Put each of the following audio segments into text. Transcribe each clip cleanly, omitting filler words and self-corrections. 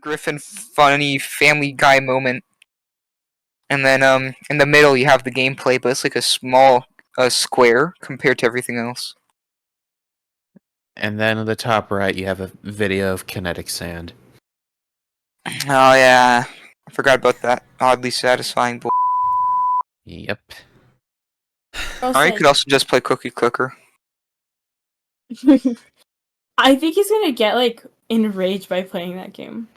Griffin funny Family Guy moment. And then in the middle you have the gameplay, but it's like a small square compared to everything else. And then at the top right, you have a video of kinetic sand. Oh yeah, I forgot about that oddly satisfying. Yep. Or you could also just play Cookie Clicker. I think he's gonna get like enraged by playing that game.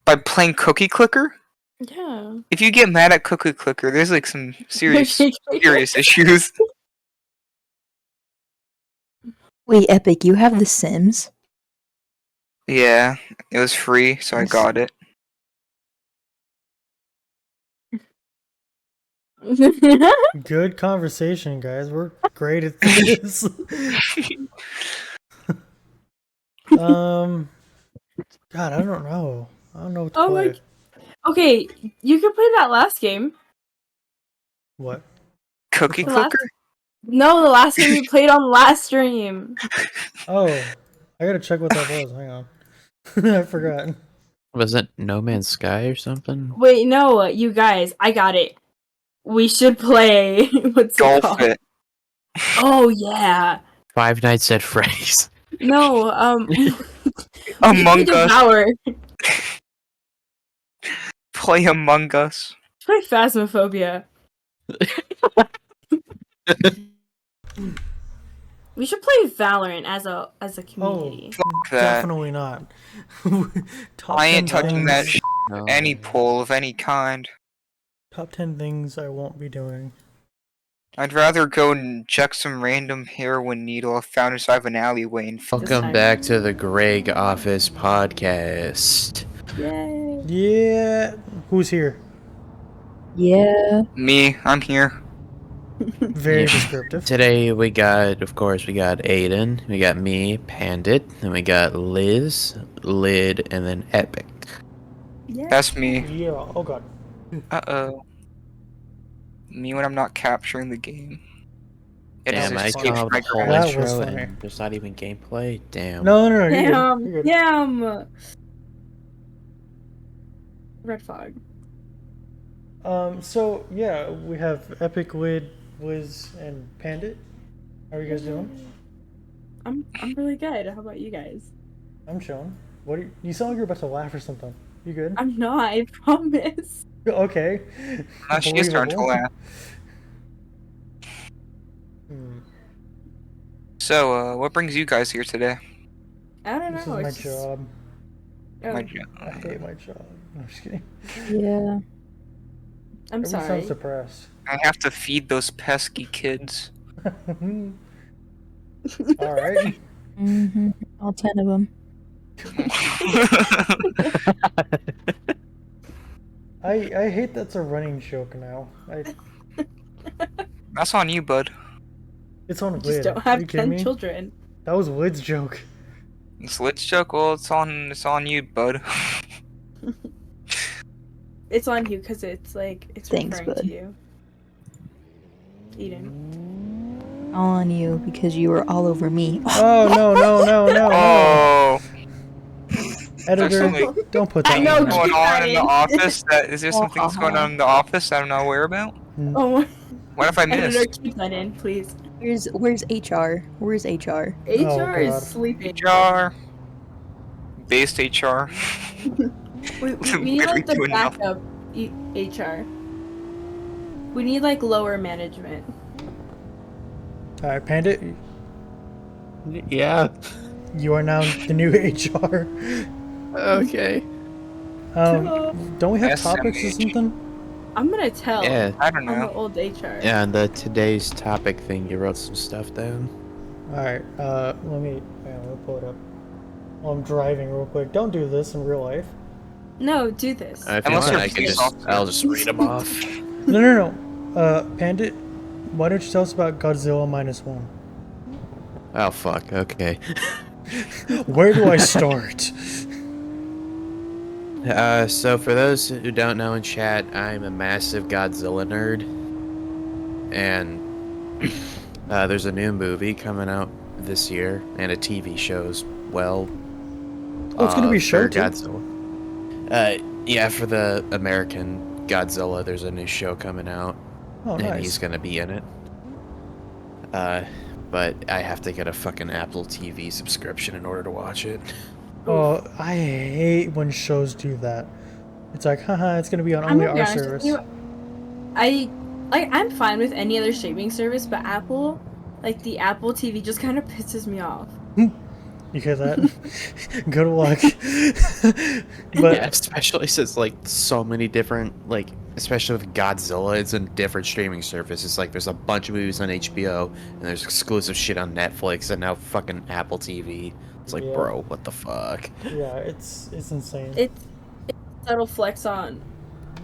By playing Cookie Clicker? Yeah. If you get mad at Cookie Clicker, there's like some serious issues. Wait, Epic, you have The Sims? Yeah, it was free, so I got it. Good conversation, guys. We're great at this. God, I don't know. I don't know what to play. Okay, you could play that last game. What? Cookie Clicker? No, the last game you played on last stream. Oh, I gotta check what that was. Hang on. I forgot. Was it No Man's Sky or something? Wait, no, you guys, I got it. We should play. What's it called? It. Oh yeah. Five Nights at Freddy's. No, Among Us. Devour. Play Among Us. Play Phasmophobia. We should play Valorant as a community. Oh, definitely not. I ain't touching that shit. Any poll of any kind. Top 10 things I won't be doing. I'd rather go and check some random heroin needle I found inside of an alleyway and Welcome back to the Greg Office Podcast. Yay. Yeah. Who's here? Yeah. Me, I'm here. Very descriptive. Today we got Aiden, we got me, Pandit, and we got Liz, Lid, and then Epic. Yeah. That's me. Yeah. Oh god. Uh-oh. Me when I'm not capturing the game. Damn, I escapes called my the whole grasp. That was intro funny. and there's not even gameplay? Damn. No, you're good. You're good. Damn. Red fog. So yeah, we have Epic, Lid, Wiz, and Pandit. How are you guys doing? I'm really good. How about you guys? I'm chilling. What are you sound like you're about to laugh or something. You good? I'm not, I promise. Okay. She is starting to laugh. So, what brings you guys here today? I don't This know. is my it's job. Oh, My job. I hate my job. No, I'm just kidding. Yeah. I'm Everyone sorry. sounds depressed. I have to feed those pesky kids. Alright. Mm-hmm. All 10 of them. I hate that's a running joke now. That's on you, bud. It's on Just Lid. don't Are have you kidding 10 me? children. That was Lid's joke. It's Lit's joke. Well, it's on you, bud. It's on you because it's Thanks, referring bud. to you. Eden. All on you because you were all over me. Oh no. Oh. Editor, There's don't put that I know, in there. Going keep on that in the in. office? Is there something that's going on in the office that I'm not aware about? Oh, What if I editor, missed? keep that in, please. Where's HR? Where's HR? HR is God. sleeping. HR. Based HR. We need like the Literally doing nothing. backup HR. We need like lower management. Alright, Pandit, Yeah. you are now the new HR. Okay. Don't we have SMH. topics or something? I'm gonna tell Yeah. I don't on the know. old HR. Yeah, and the today's topic thing, you wrote some stuff down. Alright, let me pull it up. While I'm driving real quick. Don't do this in real life. No, do this. If you Unless want, you're I can pissed just, off. I'll just read them off. No. Pandit, why don't you tell us about Godzilla -1? Oh, fuck, okay. Where do I start? So for those who don't know in chat, I'm a massive Godzilla nerd. And there's a new movie coming out this year, and a TV show as well. Oh, it's gonna be a show for too? Godzilla. Yeah, for the American Godzilla, there's a new show coming out, Oh, and nice. he's gonna be in it. But I have to get a fucking Apple TV subscription in order to watch it. Oh, I hate when shows do that. It's like, haha, it's gonna be on I'm only gonna be our honest service. with you. I'm fine with any other streaming service, but Apple, like the Apple TV, just kind of pisses me off. You hear that? Good luck. But Yeah, especially since like so many different especially with Godzilla, it's in different streaming services. Like there's a bunch of movies on HBO and there's exclusive shit on Netflix and now fucking Apple TV. It's like, Yeah. bro, what the fuck? yeah, it's insane. It's a subtle flex on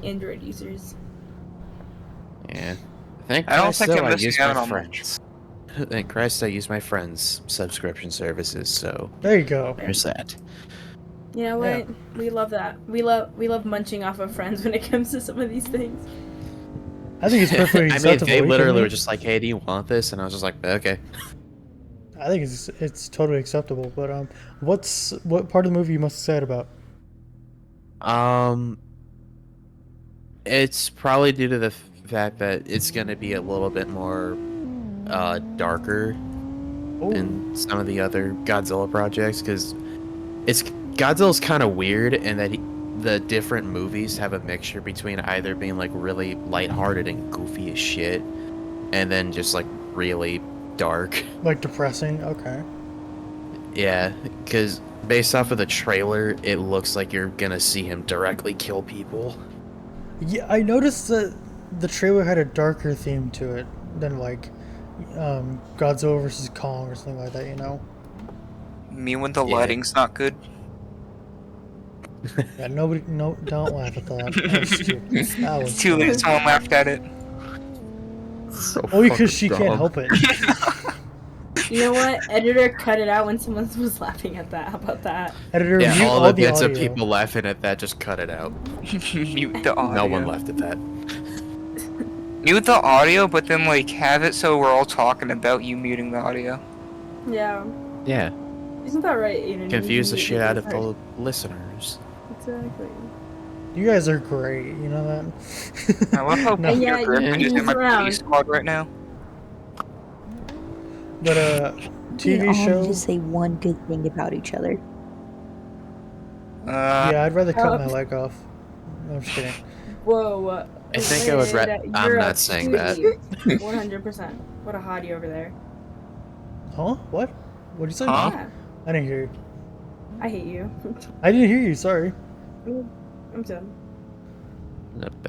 Android users. Yeah. Thank I don't Christ, think though, I'm I missing use out my on friends. Thank Christ, I use my friends' subscription services. So There you go. there's that. You know Yeah. what? We love that. We love munching off of friends when it comes to some of these things. I think it's perfectly I mean, acceptable. they you literally kidding were me? just like, "Hey, do you want this?" And I was just like, "Okay." I think it's totally acceptable. But what part of the movie are you most excited about? It's probably due to the fact that it's gonna be a little bit more darker Oh, than some of the other Godzilla projects, because Godzilla's kind of weird in that the different movies have a mixture between either being like really lighthearted and goofy as shit, and then just like really dark. like depressing. Okay. Yeah, because based off of the trailer, it looks like you're gonna see him directly kill people. Yeah, I noticed that the trailer had a darker theme to it than like Godzilla versus Kong or something like that. You know. Me when the Yeah. lighting's not good. Yeah. Nobody. No. Don't laugh at that. That was stupid. That was It's too late. Someone laughed at it. So Only because she fucking can't dumb. help it. You know what? Editor, cut it out when someone was laughing at that. How about that? Editor, Yeah, mute all all the the bits of audio. people laughing at that, just cut it out. Mute the audio. No one laughed at that. Mute the audio, but then like have it so we're all talking about you muting the audio. Yeah. Yeah, Isn't that right, Aiden? confuse the You- shit out of Right. the listeners. Exactly. You guys are great. You know that. I love how No, Yeah, Peter Griffin you is in my move around. police squad right now. but We TV all show. need to say one good thing about each other. Yeah, I'd rather cut Oh. my leg off. No, I'm just kidding. Whoa. I think I would I'm You're a not saying that. cutie. 100%. What a hottie over there. Huh? What? What'd you say? Huh? Yeah. I didn't hear you. I hate you. I didn't hear you. Sorry. I'm done.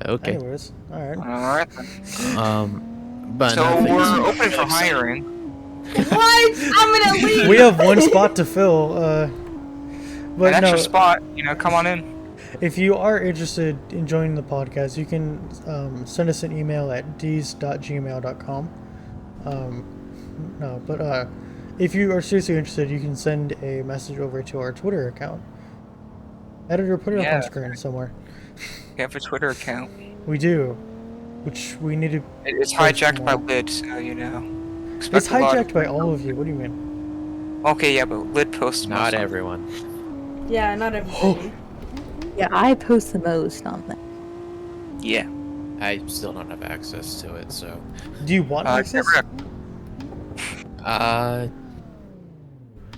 Okay. Anyways, all right. Alright then. But So nothing we're too open for exciting. hiring. What? I'm gonna leave! We have one spot to fill. But An no, extra spot, come on in. if you are interested in joining the podcast, you can send us an email at ds.gmail.com. No, but if you are seriously interested, you can send a message over to our Twitter account. Editor, put it up Yeah. on screen somewhere. We have a Twitter account. We do, which we need to. It's Post hijacked by more. Lid, so you know. It's Expect a lot of- hijacked by all of you. What do you mean? Okay, yeah, but Lid posts Not most of it. everyone. Yeah, not everybody. Yeah, I post the most on that. Yeah. I still don't have access to it, so. Do you want access?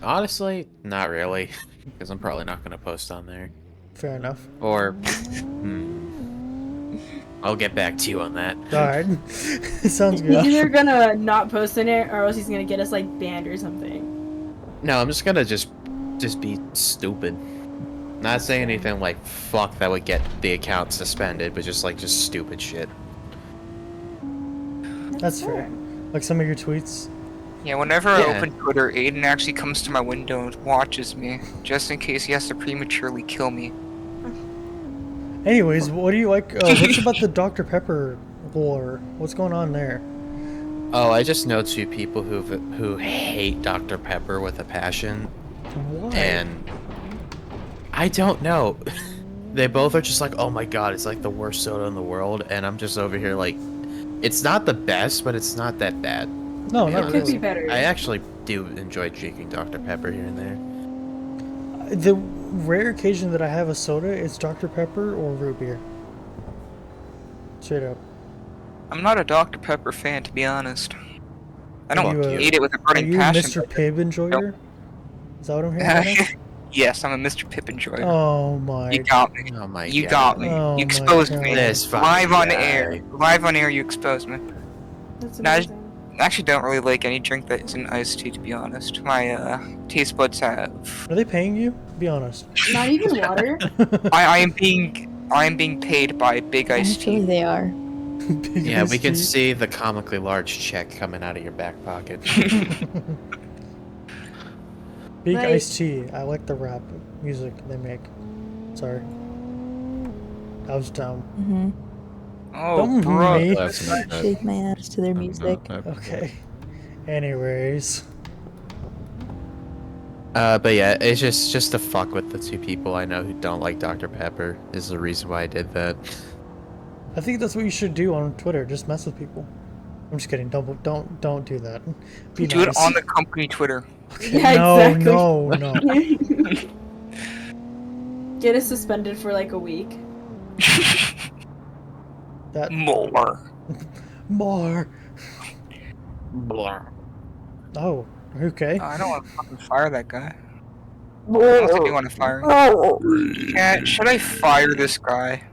Honestly, not really, because I'm probably not gonna post on there. Fair enough. Or, I'll get back to you on that. All right, sounds He's good. either gonna not post in it, or else he's gonna get us like banned or something. No, I'm just gonna just be stupid. Not saying anything like fuck that would get the account suspended, but just stupid shit. That's fair. Like some of your tweets. Yeah, whenever I Yeah. open Twitter, Aiden actually comes to my window and watches me, just in case he has to prematurely kill me. Anyways, what do you like? What's about the Dr. Pepper lore? What's going on there? Oh, I just know two people who hate Dr. Pepper with a passion, Why? and I don't know. They both are just like, oh my god, it's like the worst soda in the world, and I'm just over here like, it's not the best, but it's not that bad. No, It not It could be really. better. I actually do enjoy drinking Dr. Pepper here and there. The rare occasion that I have a soda is Dr. Pepper or root beer. Straight up. I'm not a Dr. Pepper fan, to be honest. I Are don't you hate it with a Are burning you a passion. Mr. Pibb enjoyer? Is that what I'm hearing? but- Dennis? Yes, I'm a Mr. Pip enjoyer. Oh my. You got me. Oh my You god. got me. Oh You my exposed God. me. This Live fucking on guy. air. Live on air, you exposed me. That's Now, amazing. I actually don't really like any drink that isn't iced tea, to be honest. My taste buds have. Are they paying you? Be honest. Not even water. I am being paid by Big Iced Actually, Tea. they are. Big Yeah, we iced can tea. see the comically large check coming out of your back pocket. Big Like- iced tea. I like the rap music they make. Sorry. I was dumb. Mm-hmm. Oh, Don't bro. me. That's not good. Shake my ass to their music. Okay. Anyways. But yeah, it's just to fuck with the two people I know who don't like Dr. Pepper is the reason why I did that. I think that's what you should do on Twitter. Just mess with people. I'm just kidding. Don't do that. Be Do it nice. on the company Twitter. Yeah, no, exactly. no, no. Get us suspended for like a week. That More. more. Oh, okay. I don't want to fucking fire that guy. Unless I do want to fire him. Yeah, should I fire this guy?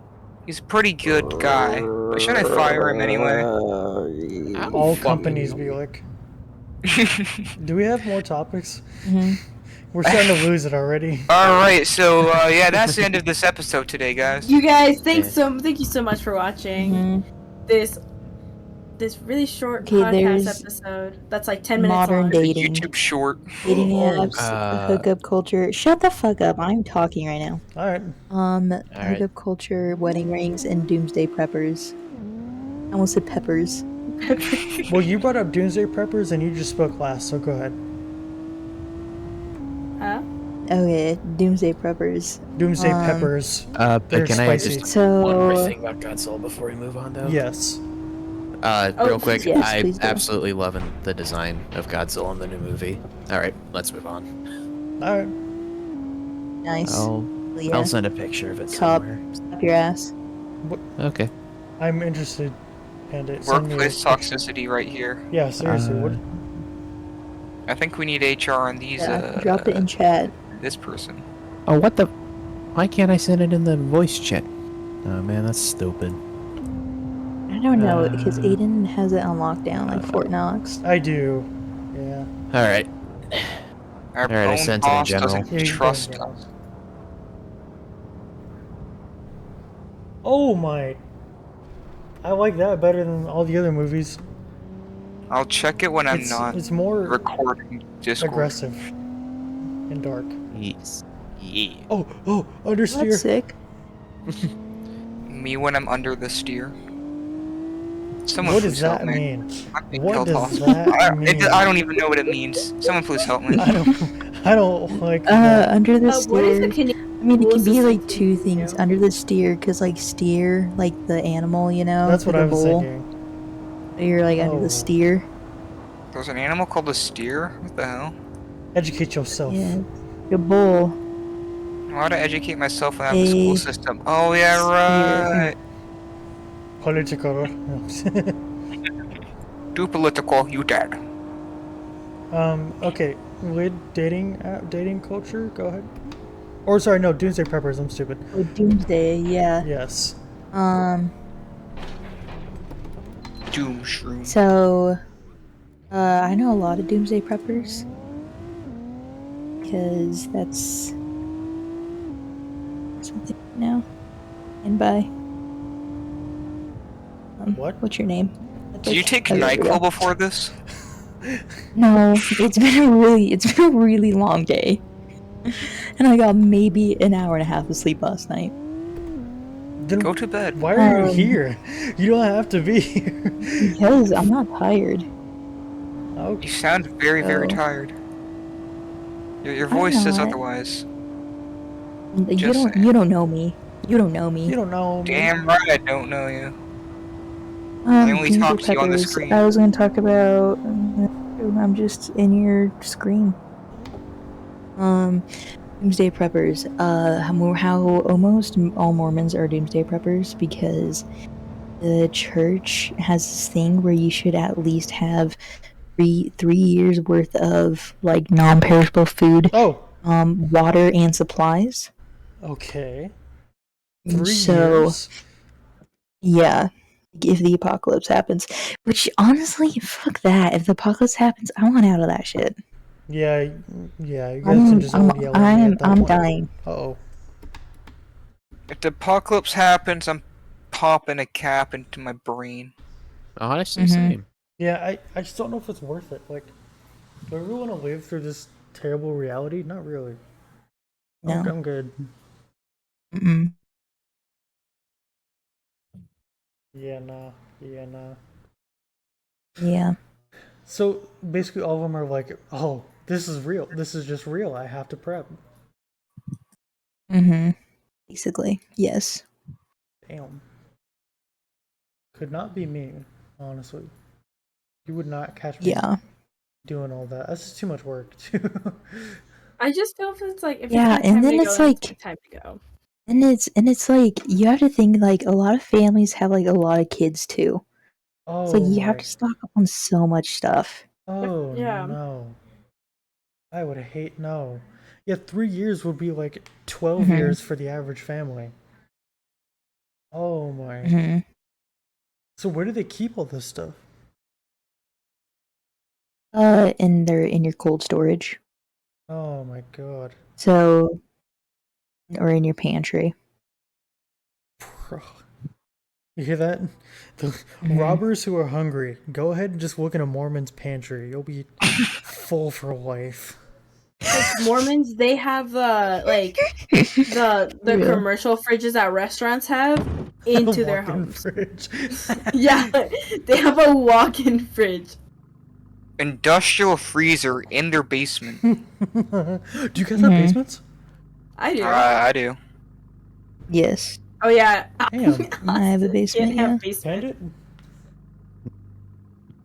He's a pretty good guy, but should I fire him anyway? All companies be like. Do we have more topics? Mm-hmm. We're starting to lose it already. Alright, so yeah, that's the end of this episode today, guys. You guys, thank you so much for watching Mm-hmm. this really short Okay, podcast there's episode. That's like 10 minutes modern long. dating. YouTube short. Dating Oh, apps, hookup culture. Shut the fuck up. I'm talking right now. Alright. Alright. Hookup culture, wedding rings, and doomsday preppers. I almost said peppers. Well, you brought up Doomsday Preppers and you just spoke last, so go ahead. Huh? Okay, doomsday preppers. Doomsday Um, Peppers. But They're can I spicy. just one more So, thing about Godzilla before we move on though? Yes. Real quick, yes, I'm please do. absolutely loving the design of Godzilla in the new movie. Alright, let's move on. Alright. nice. Yeah. I'll send a picture of it Top. somewhere. Slap your ass. Okay. I'm interested. Pandit. Send me a Workplace picture. toxicity right here. Yeah, seriously. What? I think we need HR on these, Yeah, drop it in chat. this person. Oh, what the? Why can't I send it in the voice chat? Oh man, that's stupid. I don't know, because Aiden has it on lockdown, like Fort Knox. I do. Yeah. Alright. Our Alright, I bone sent it in boss general. doesn't Yeah, you trust can, us. Oh my. I like that better than all the other movies. I'll check it when I'm It's, not it's more recording Discord. aggressive and dark. Yes. Yeah. Oh, That's understeer. sick. Me when I'm under the steer. Someone What please does help that me. mean? I'm being What killed does off. that mean? I don't even know what it means. Someone please help me. I don't like that. Under the What is steer. the Canadian I mean, it rule can be like system two for things. you? Under the steer, because like steer, like the animal, you know? That's what like I a was bull. thinking. You're like under Oh. the steer. There's an animal called a steer? What the hell? Educate yourself. Yeah. The bull. How to educate myself when I have the school A system. Oh yeah, steer. right. Political. Do political, you dead. Okay. With dating culture, go ahead. Or sorry, no, Doomsday Preppers. I'm stupid. Oh, doomsday, yeah. Yes. Doom shroom. So, I know a lot of doomsday preppers. Because that's something now. And by. What? What's your name? Did you take Okay, NyQuil before this? No, it's been a really long day. And I got maybe an hour and a half of sleep last night. Then Go to bed. why are you here? You don't have to be here. Because I'm not tired. Oh, You sound very, very Oh. tired. Your voice says not. otherwise. You Just don't saying. you don't know me. You don't know me. you don't know. me. Damn right I don't know you. I only doomsday talk to you on the preppers. screen. I was gonna talk about I'm just in your screen. Doomsday preppers. How almost all Mormons are doomsday preppers because the church has this thing where you should at least have 3 years worth of like non-perishable food, Oh, water and supplies. okay. 3 So years? yeah, if the apocalypse happens, which honestly, fuck that. If the apocalypse happens, I want out of that shit. Yeah, yeah, you guys can just all yell at me at that I'm point. dying. Uh-oh. If the apocalypse happens, I'm popping a cap into my brain. Honestly, Mhm. same. Yeah, I just don't know if it's worth it. Like, do I really want to live through this terrible reality? Not really. No. I'm good. Mm-mm. Yeah, nah. Yeah, nah. Yeah. So basically, all of them are like, "Oh, this is real. This is just real. I have to prep." Mm-hmm. Basically, yes. Damn. Could not be me, honestly. You would not catch me Yeah. doing all that. That's just too much work. Too. I just feel if it's like if Yeah, it's my and time then to it's go, then it's like, my time to go. and it's like you have to think like a lot of families have like a lot of kids too. It's like Oh you have my. to stock up on so much stuff. Oh Yeah. no. I would hate no. Yeah, 3 years would be like 12 Mm-hmm. years for the average family. Oh my. Mm-hmm. So where do they keep all this stuff? And they're in your cold storage. Oh my god. So, or in your pantry. Bro. You hear that? The Mm-hmm. robbers who are hungry, go ahead and just look in a Mormon's pantry. You'll be full for life. Like Mormons, they have the Yeah. commercial fridges that restaurants have into their Walk-in homes. fridge. Yeah, they have a walk-in fridge. Industrial freezer in their basement. Do you guys have basements? I do. I do. Yes. Oh yeah, Damn. I have a Austin basement, can't have yeah. basement. Pandit?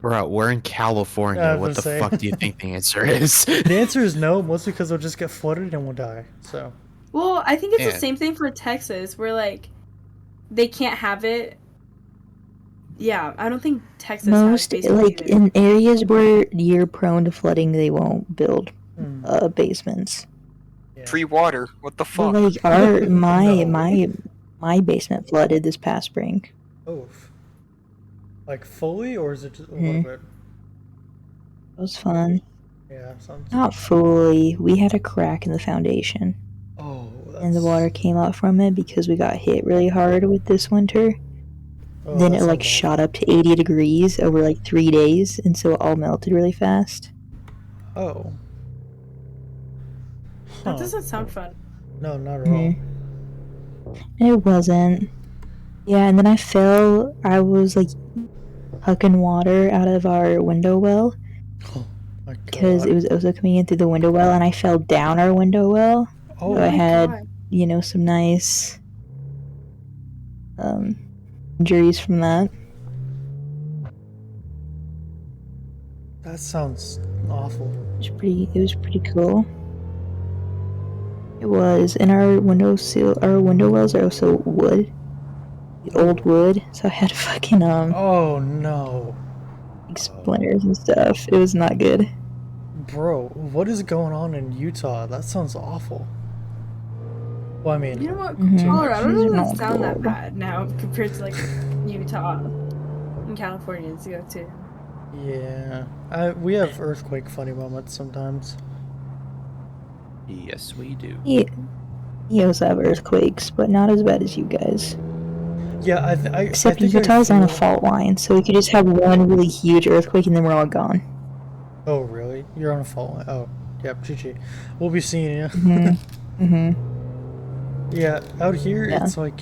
Bro, we're in California. I was What gonna the say. fuck do you think the answer is? The answer is no, mostly because they'll just get flooded and we'll die. So Well, I think it's Yeah. the same thing for Texas, where like they can't have it. Yeah, I don't think Texas has Most basements like either. in areas where you're prone to flooding, they won't build basements. yeah. Free water. What the But fuck? like our No. my basement flooded this past spring. Oh. Like fully, or is it just a little bit? It was fun. Yeah, sounds. Not fully. We had a crack in the foundation, Oh, that's. and the water came out from it because we got hit really hard with this winter. Oh, Then that it like sounds shot awful. up to 80 degrees over like 3 days, and so it all melted really fast. Oh. That Huh. doesn't sound fun. No, not at all. It wasn't. Yeah, and then I was like hucking water out of our window well Oh my because god. it was also coming in through the window well, and I fell down our window well. Oh, So I my had, God. some nice injuries from that. that sounds awful. It was pretty cool. It was, and our window wells are also wood. Old wood, so I had fucking Oh no. like splinters and stuff. It was not good. Bro, what is going on in Utah? That sounds awful. Well, I mean, You know what? Mhm. Colorado These are doesn't not sound that good. bad now compared to like Utah and California to go to. yeah. We have earthquake funny moments sometimes. Yes, we do. Yeah, you also have earthquakes, but not as bad as you guys. Yeah, I Except think Utah's on a feel- fault line, so we could just have one really huge earthquake and then we're all gone. Oh, really? You're on a fault line? Oh, yep, GG. We'll be seeing you. Mm-hmm. Yeah, out here, Yeah. it's like,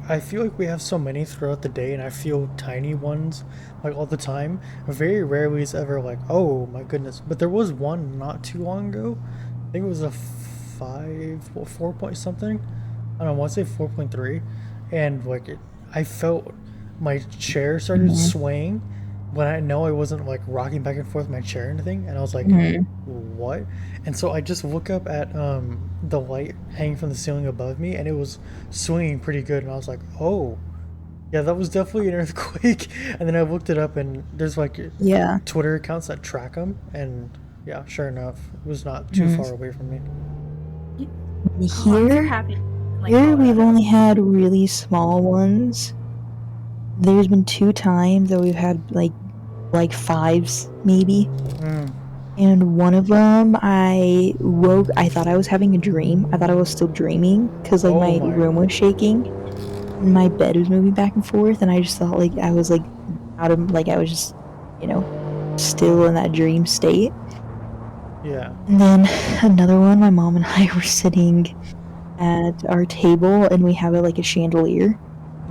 I feel like we have so many throughout the day, and I feel tiny ones, like, all the time. Very rarely is ever like, oh my goodness. But there was one not too long ago. I think it was a 4 point something. I don't know, I want to say 4.3. And, like, I felt my chair started swaying. when I know I wasn't like rocking back and forth my chair or anything, and I was like, Mhm. what? And so I just look up at the light hanging from the ceiling above me, and it was swinging pretty good, and I was like, oh, yeah, that was definitely an earthquake. And then I looked it up, and there's like Yeah. Twitter accounts that track them, and yeah, sure enough, it was not too Mhm. far away from me. I'm so Here, happy. Like, here we've Colorado. only had really small ones. There's been 2 times that we've had like 5s maybe. Mm. And one of them, I thought I was having a dream. I thought I was still dreaming because like Oh my my. room was shaking and my bed was moving back and forth, and I just thought like I was like out of like I was just, you know, still in that dream state. Yeah. And then another one, my mom and I were sitting at our table and we have like a chandelier,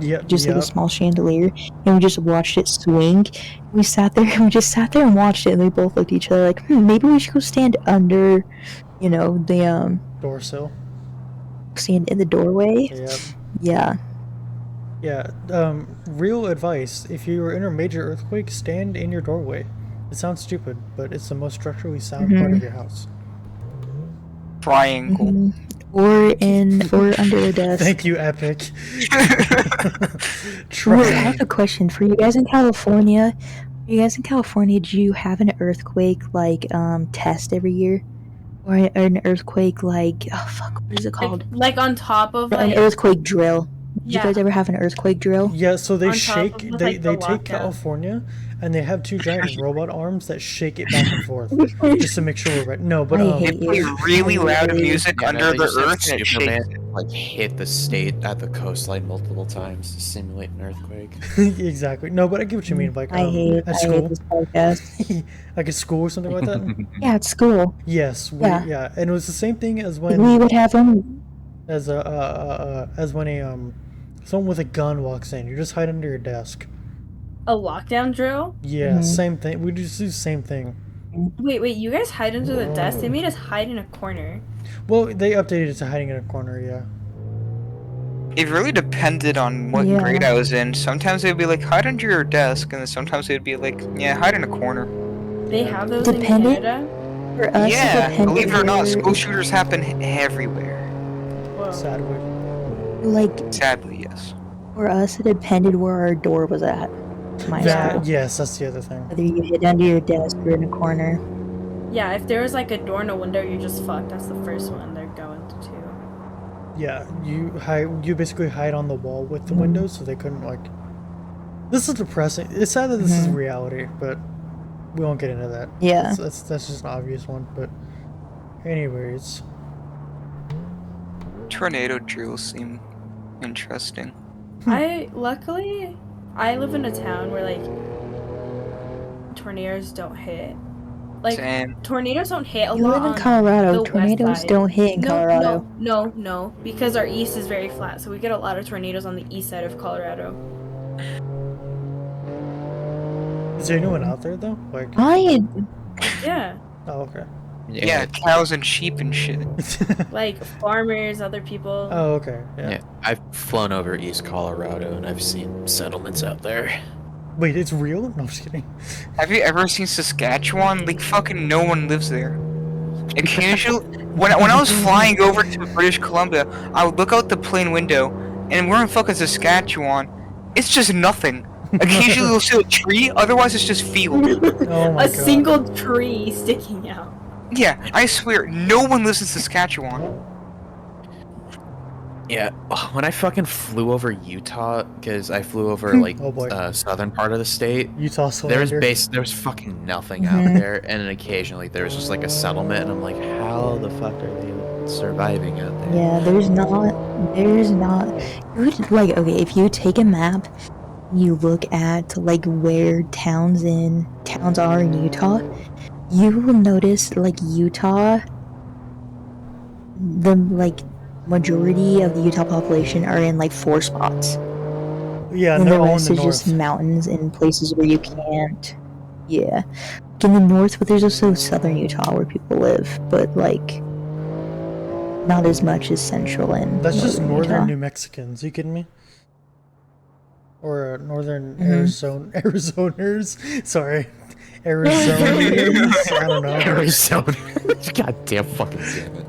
Yep. just like a Yep. small chandelier, and we just watched it swing. We sat there and we just sat there and watched it, and we both looked at each other like, maybe we should go stand under, the Door sill. stand in the doorway. Yep. Yeah. Yeah. Real advice: if you are in a major earthquake, stand in your doorway. It sounds stupid, but it's the most structurally sound part of your house. Triangle. Mhm. Or under a desk. Thank you, Epic. Ooh, I have a question for you guys in California. You guys in California, do you have an earthquake test every year, or an earthquake what is it called? Like on top of An like earthquake drill. Did you yeah. guys ever have an earthquake drill? Yeah, so they On top shake. of, They like, the take lockdown. California, and they have 2 giant robot arms that shake it back and forth, just to make sure we're right. No, but I They hate play you. really I loud really- music Yeah, no, under they the just have earth and it Superman shakes it. like hit the state at the coastline multiple times to simulate an earthquake. exactly. No, but I get what you mean. Like I hate at I hate school, this podcast. like at school or something like that. Yeah, at school. Yes, Yeah. and it was the same thing as We when would have them. as when someone with a gun walks in. You just hide under your desk. A lockdown drill? Yeah, Mhm. same thing. We just do the same thing. Wait, you guys hide under the desk? They made us hide in a corner. Well, they updated it to hiding in a corner. Yeah. It really depended on what Yeah. grade I was in. Sometimes they'd be like, hide under your desk, and then sometimes they'd be like, yeah, hide in a corner. They Yeah. have those in Dependent? Canada? For us, it Yeah, depended believe it or not, where- school shooters happen everywhere. Whoa. Sadly. like Sadly, yes. for us, it depended where our door was at. My Yeah. school. Yes, that's the other thing. Whether you hid under your desk or in a corner. Yeah, if there was like a door and a window, you're just fucked. That's the first one they're going to. Yeah, you basically hide on the wall with the windows, so they couldn't like. This is depressing. It's sad that this is reality, but we won't get into that. Yeah. That's just an obvious one. But, anyways, Tornado drills seem interesting. Luckily, I live in a town where like tornadoes don't hit. Like Same. tornadoes don't hit a You lot live in on Colorado. the west Tornadoes side. don't hit in Colorado. No, because our east is very flat, so we get a lot of tornadoes on the east side of Colorado. is there anyone out there though? Like, Yeah, oh okay. Yeah, cows and sheep and shit. like farmers, other people. Oh okay. Yeah. Yeah, I've flown over East Colorado and I've seen settlements out there. Wait, it's real? No, I'm just kidding. Have you ever seen Saskatchewan? Like, fucking no one lives there. Occasionally, when I was flying over to British Columbia, I would look out the plane window, and we're in fucking Saskatchewan. It's just nothing. Occasionally you'll see a tree, otherwise it's just field. Oh my A god. single tree sticking out. Yeah, I swear, no one lives in Saskatchewan. Yeah, when I fucking flew over Utah, because I flew over like Oh boy. southern part of the state, Utah there Slander. was fucking nothing out there, and then occasionally there was just like a settlement, and I'm like, how the fuck are they surviving out there? Yeah, there's not. You would, like, okay, if you take a map, you look at like where towns are in Utah, you will notice like Utah, the like majority of the Utah population are in like 4 spots. Yeah, And and the they're all in rest the is just north. mountains and places where you can't. Yeah. Like in the north, but there's also southern Utah where people live, but like not as much as central and That's just northern Utah. New Mexicans. You kidding me? or northern Mhm. Arizoners. Sorry, Arizonians. I don't know. Arizona. God damn fucking damn it.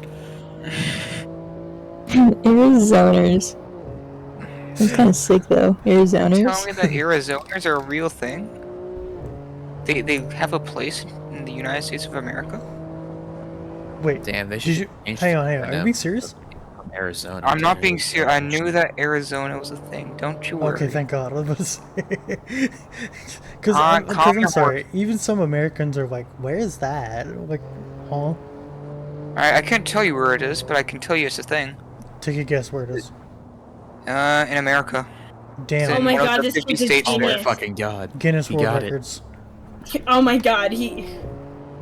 Arizoners. That's kind of sick though. You telling Arizoners. me that Arizoners are a real thing? They have a place in the United States of America? Wait, Damn, they did should you? change Hang on, the hang on. Are you name being serious? from Arizona. I'm to not being serious. I knew Arizona. that Arizona was a thing. Don't you worry. Okay, thank God. I was about to say. Because Calm I'm your sorry. Even some Americans are like, "Where is that?" Like, huh? I can't tell you where it is, but I can tell you it's a thing. Take a guess where it is. In America. Damn. Oh in my one of god, the this 50 kid's a states Oh my genius. fucking god. Guinness He World got it. Records. Oh my god, he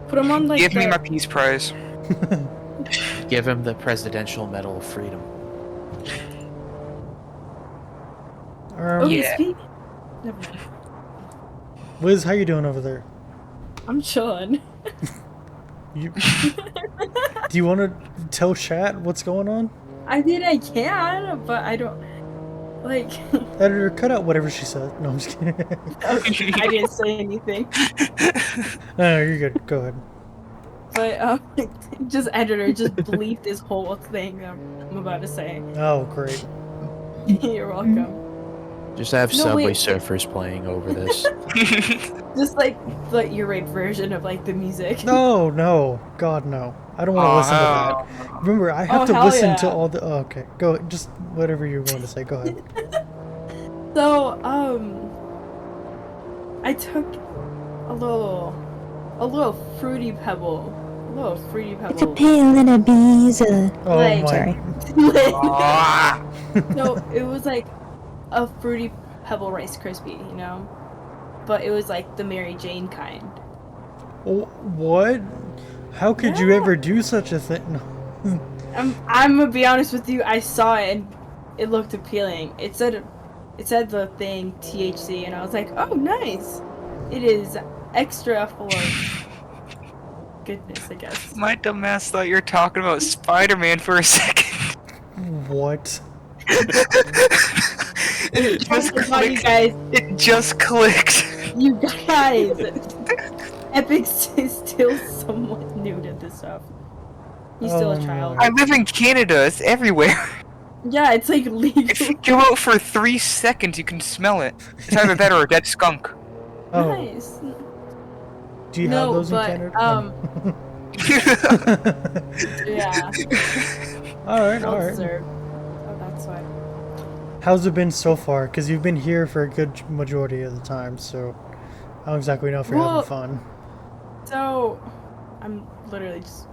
put him on like Give me the- my Peace Prize. Give him the Presidential Medal of Freedom. Oh, he's Yeah. Never mind. Liz, how you doing over there? I'm chilling. You, do you want to tell chat what's going on? I mean, I can, but I don't like. Editor, cut out whatever she said. No, I'm just kidding. I didn't say anything. No, you're good. Go ahead. But just editor, just bleep this whole thing I'm about to say. Oh, great. You're welcome. Just have No, Subway wait. Surfers playing over this. Just like the Eurate version of like the music. No, no, God, no. I don't want to listen to that. Remember, I have Oh, to hell listen to yeah. all the. Oh, okay, go. Just whatever you want to say. Go ahead. So I took a little fruity pebble. A little fruity It's a pebble. pale and a bees. Oh Like- my. Sorry. Ah. So it was like a fruity pebble Rice Krispie, you know? But it was like the Mary Jane kind. Oh, what? How could you Yeah. ever do such a thing? No. I'm gonna be honest with you, I saw it and it looked appealing. It said the thing THC and I was like, oh nice. It is extra full of goodness, I guess. My dumbass thought you were talking about Spider-Man for a second. What? It Oh just my god, you clicked. guys, It just clicked. you guys. Epic is still somewhat new to this stuff. He's still a Oh child. my. I live in Canada. It's everywhere. Yeah, it's like If legal. you go out for 3 seconds, you can smell it. It's either that or a dead skunk. Oh, Nice. do you have No, those but, in Canada? Yeah. all right, Well all right. deserved. Oh, that's why. How's it been so far? Because you've been here for a good majority of the time, so I don't exactly know if you're Well- having fun. So, I'm literally just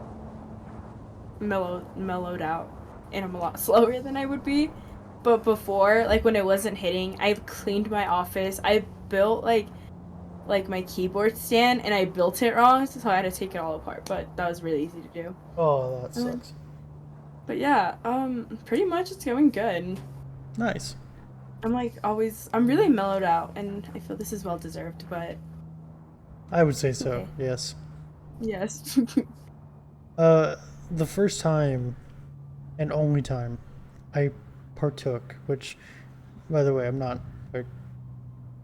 mellowed out, and I'm a lot slower than I would be. But before, like when it wasn't hitting, I cleaned my office. I built like my keyboard stand, and I built it wrong, so I had to take it all apart. But that was really easy to do. Oh, that sucks. But yeah, pretty much it's going good. Nice. I'm really mellowed out, and I feel this is well deserved. But I would say so. Okay. Yes. yes. The first time and only time I partook, which, by the way, I'm not like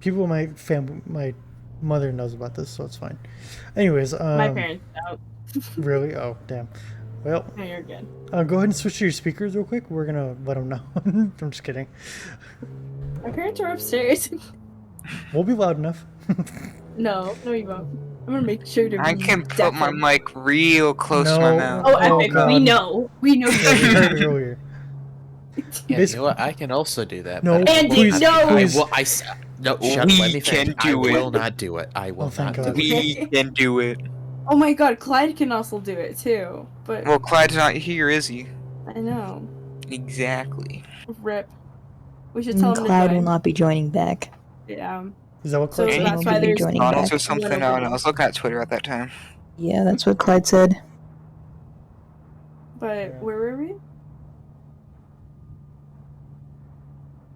people in my family, my mother knows about this, so it's fine. Anyways, My parents don't. really? Oh, damn. Well, No, you're good. go ahead and switch to your speakers real quick. We're gonna let them know. I'm just kidding. My parents are upstairs. We'll be loud enough. No, you won't. I'm gonna make sure to. I be can put my deafened. mic real close to my No. mouth. Oh, Oh, Epic, God. we know. We know. Yeah, we heard it earlier. Yeah, you know what? I can also do that. No, but I Andy, will please, not- no! please. No, shut We let me finish. can I do it. will not do it. I will Oh, thank not God. do it. We can do it. Oh my God, Clyde can also do it too. But Well, Clyde's not here, is he? I know. Exactly. Rip. We should tell him to Cloud will join. not be joining back. Yeah. Is that what So Clyde Hey, said? that's why Won't be there's joining McDonald's back. or something. I don't know. I was looking at Twitter at that time. Yeah, that's what Clyde said. But Yeah. where were we?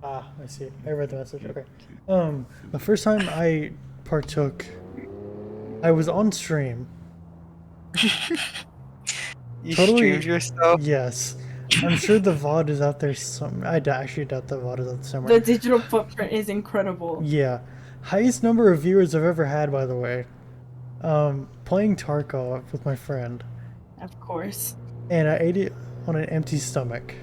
Ah, I see. I read the message. Okay. The first time I partook, I was on stream. You Totally- streamed yourself? Yes. I'm sure the VOD is out there some. Actually doubt the VOD is out there somewhere. The digital footprint is incredible. Yeah, highest number of viewers I've ever had, by the way. Playing Tarkov with my friend, Of course. and I ate it on an empty stomach.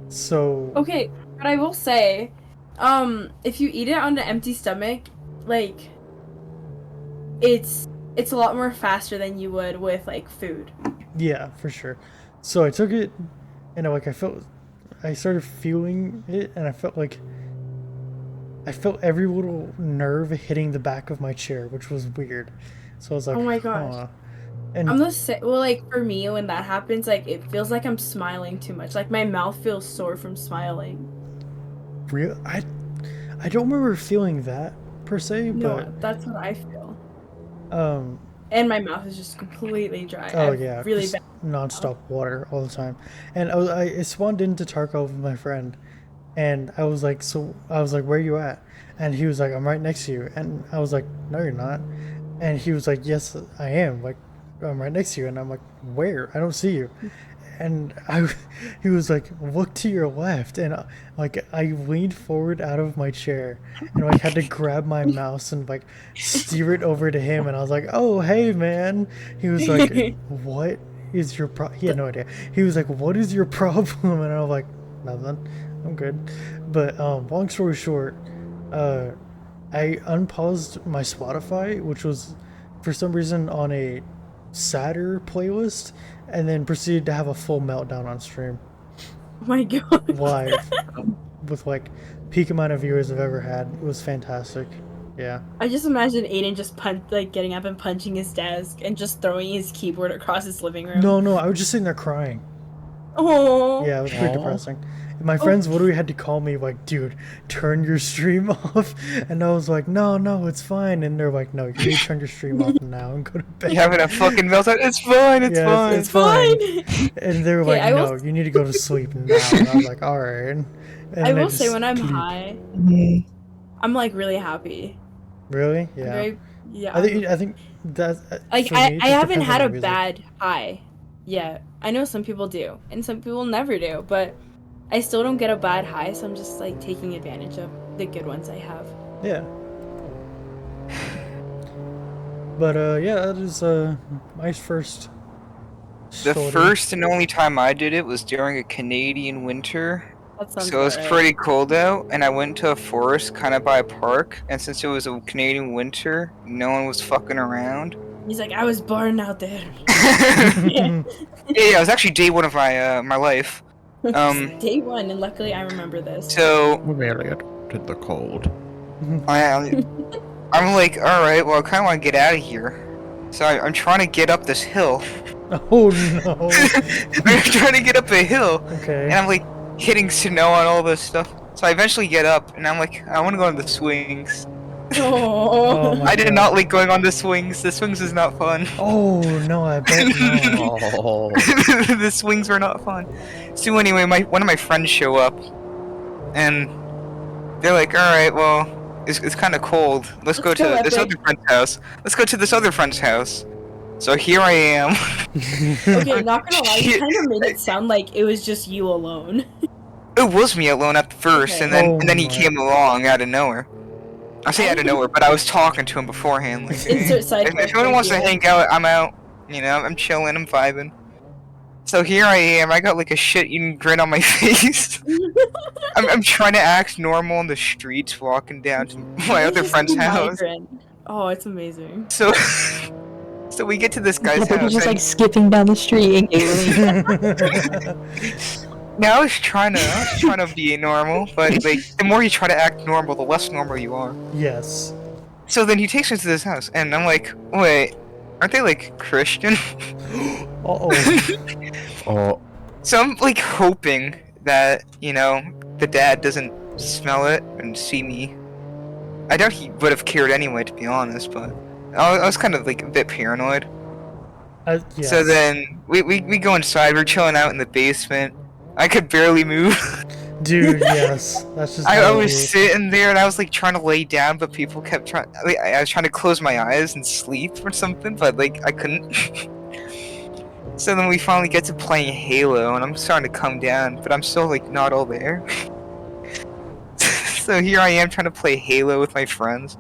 So Okay, but I will say, if you eat it on an empty stomach, like, it's a lot more faster than you would with like food. yeah, for sure. So I took it, and I started feeling it, and I felt every little nerve hitting the back of my chair, which was weird. So I was like, Oh my gosh. huh. And I'm the same. Well, like for me, when that happens, like it feels like I'm smiling too much. Like my mouth feels sore from smiling. I don't remember feeling that per se, No, but that's what I feel. um, And my mouth is just completely dry. I oh have yeah, really just bad. nonstop water all the time. And I spawned into Tarkov with my friend, and I was like, where you at? And he was like, I'm right next to you. And I was like, no, you're not. And he was like, yes, I am. Like, I'm right next to you. And I'm like, where? I don't see you. And he was like, look to your left. And I leaned forward out of my chair and like had to grab my mouse and like steer it over to him. And I was like, oh, hey, man. He was like, what is your problem? He had no idea. He was like, what is your problem? And I was like, nothing. I'm good. But long story short, I unpaused my Spotify, which was for some reason on a sadder playlist, and then proceeded to have a full meltdown on stream Oh my god. live with like peak amount of viewers I've ever had. It was fantastic. Yeah. I just imagine Aiden just getting up and punching his desk and just throwing his keyboard across his living room. No, I was just sitting there crying. Oh. Yeah, it was pretty Aw. depressing. My friends literally had to call me like, dude, turn your stream off. And I was like, no, it's fine. And they're like, no, you need to turn your stream off now and go to bed. You're having a fucking meltdown. It's fine. It's Yeah, fine. it's fine. Fine. And they were Okay, like, I will no, you need to go to sleep now. And I was like, all right. And I then will say just when I'm peed. high, Mhm. I'm like really happy. Really? I'm Yeah. very, yeah. I think that's Like for me, it I just haven't depends on had the a music. bad high yet. I know some people do, and some people never do, but I still don't get a bad high, so I'm just like taking advantage of the good ones I have. Yeah. But yeah, that is my first. The story. first and only time I did it was during a Canadian winter. That sounds So it was alright. pretty cold out, and I went to a forest kind of by a park. And since it was a Canadian winter, no one was fucking around. He's like, I was born out there. yeah, I was actually day one of my life. Day one, and luckily I remember this. So We barely adopted the cold. I'm like, all right, well, I kind of want to get out of here. So I'm trying to get up this hill. Oh no. I'm trying to get up a hill, and Okay. I'm like hitting snow on all this stuff. So I eventually get up, and I'm like, I want to go on the swings. Oh. my I did God. not like going on the swings. The swings is not fun. Oh no, I bet no. Oh. The swings were not fun. So anyway, one of my friends show up, and they're like, "All right, well, it's kind of cold. Let's go to go, this Epic." other friend's house. Let's go to this other friend's house." So here I am. Okay, not gonna lie, you Shit. kind of made it sound like it was just you alone. It was me alone at first, Okay. and then he Oh my. came along out of nowhere. I say out of nowhere, but I was talking to him beforehand. Like, hey, Insert side if quest anyone wants to right here. hang out, I'm out. You know, I'm chilling, I'm vibing. So here I am. I got like a shit-eating grin on my face. I'm trying to act normal in the streets, walking down to my other friend's house. Migrant. Oh, it's amazing. So, so we get to this guy's Pepper house. just And like skipping down the street and giggling. now I was trying to be normal, but like the more you try to act normal, the less normal you are. Yes. So then he takes me to this house, and I'm like, wait, aren't they like Christian? Uh-oh. Oh. So I'm like hoping that, you know, the dad doesn't smell it and see me. I doubt he would have cared anyway, to be honest, but I was kind of like a bit paranoid. Yes. So then we go inside, we're chilling out in the basement. I could barely move. Dude, yes. That's just I how it was is. sitting there and I was like trying to lay down, but people kept trying. I was trying to close my eyes and sleep or something, but like I couldn't. So then we finally get to playing Halo, and I'm starting to come down, but I'm still like not all there. So here I am trying to play Halo with my friends.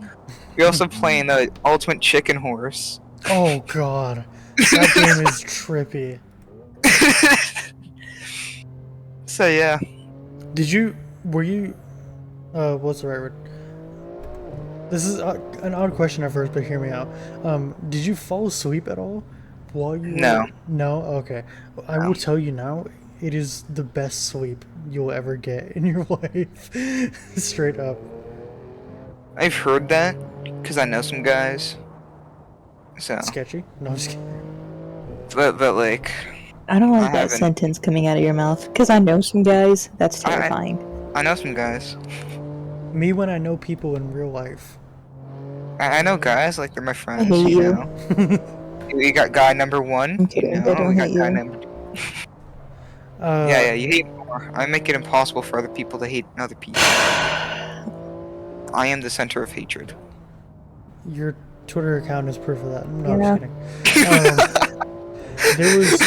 We're also playing the Ultimate Chicken Horse. Oh god, that game is trippy. So yeah, Were you, what's the right word? This is an odd question at first, but hear me out. Did you fall asleep at all while you No. were... No? Okay. I will tell you now, it is the best sleep you'll ever get in your life. Straight up. I've heard that because I know some guys. So, Sketchy? No, I'm just kidding. but like, I don't like I that haven't- sentence coming out of your mouth. Because I know some guys. That's terrifying. I know some guys. Me when I know people in real life. I know guys like they're my friends. hate you you. know. We got guy number 1. I'm kidding, You I know? don't We got hate guy you. number 2. Yeah, you hate more. I make it impossible for other people to hate other people. I am the center of hatred. Your Twitter account is proof of that. No, Yeah. I'm just kidding. There was...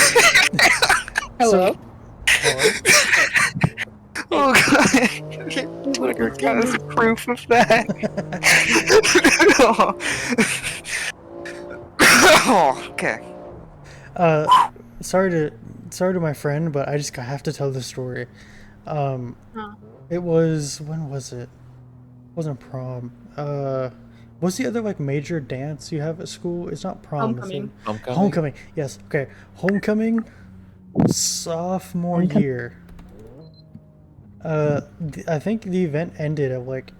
Hello? Hello? Oh god. Twitter account is proof of that. Oh, okay. Sorry to my friend, but I just have to tell the story. Huh. It was, when was it? It wasn't prom. What's the other like major dance you have at school? It's not prom. Homecoming. Homecoming. Yes. Okay. Homecoming. Sophomore year. I think the event ended at like,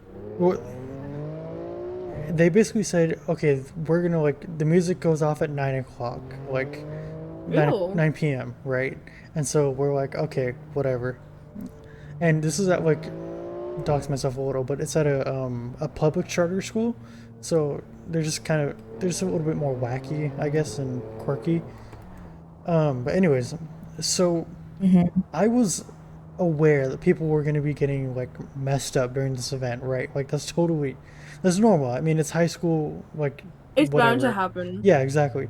they basically said, okay, we're gonna like, the music goes off at 9 o'clock, like Ew. 9 p.m. right? And so we're like, okay, whatever. And this is at like, dox myself a little, but it's at a public charter school, so they're just a little bit more wacky, I guess, and quirky. But anyways, so I was aware that people were going to be getting like messed up during this event, right? Like that's normal. I mean, it's high school, like It's bound to whatever. happen. Yeah, exactly.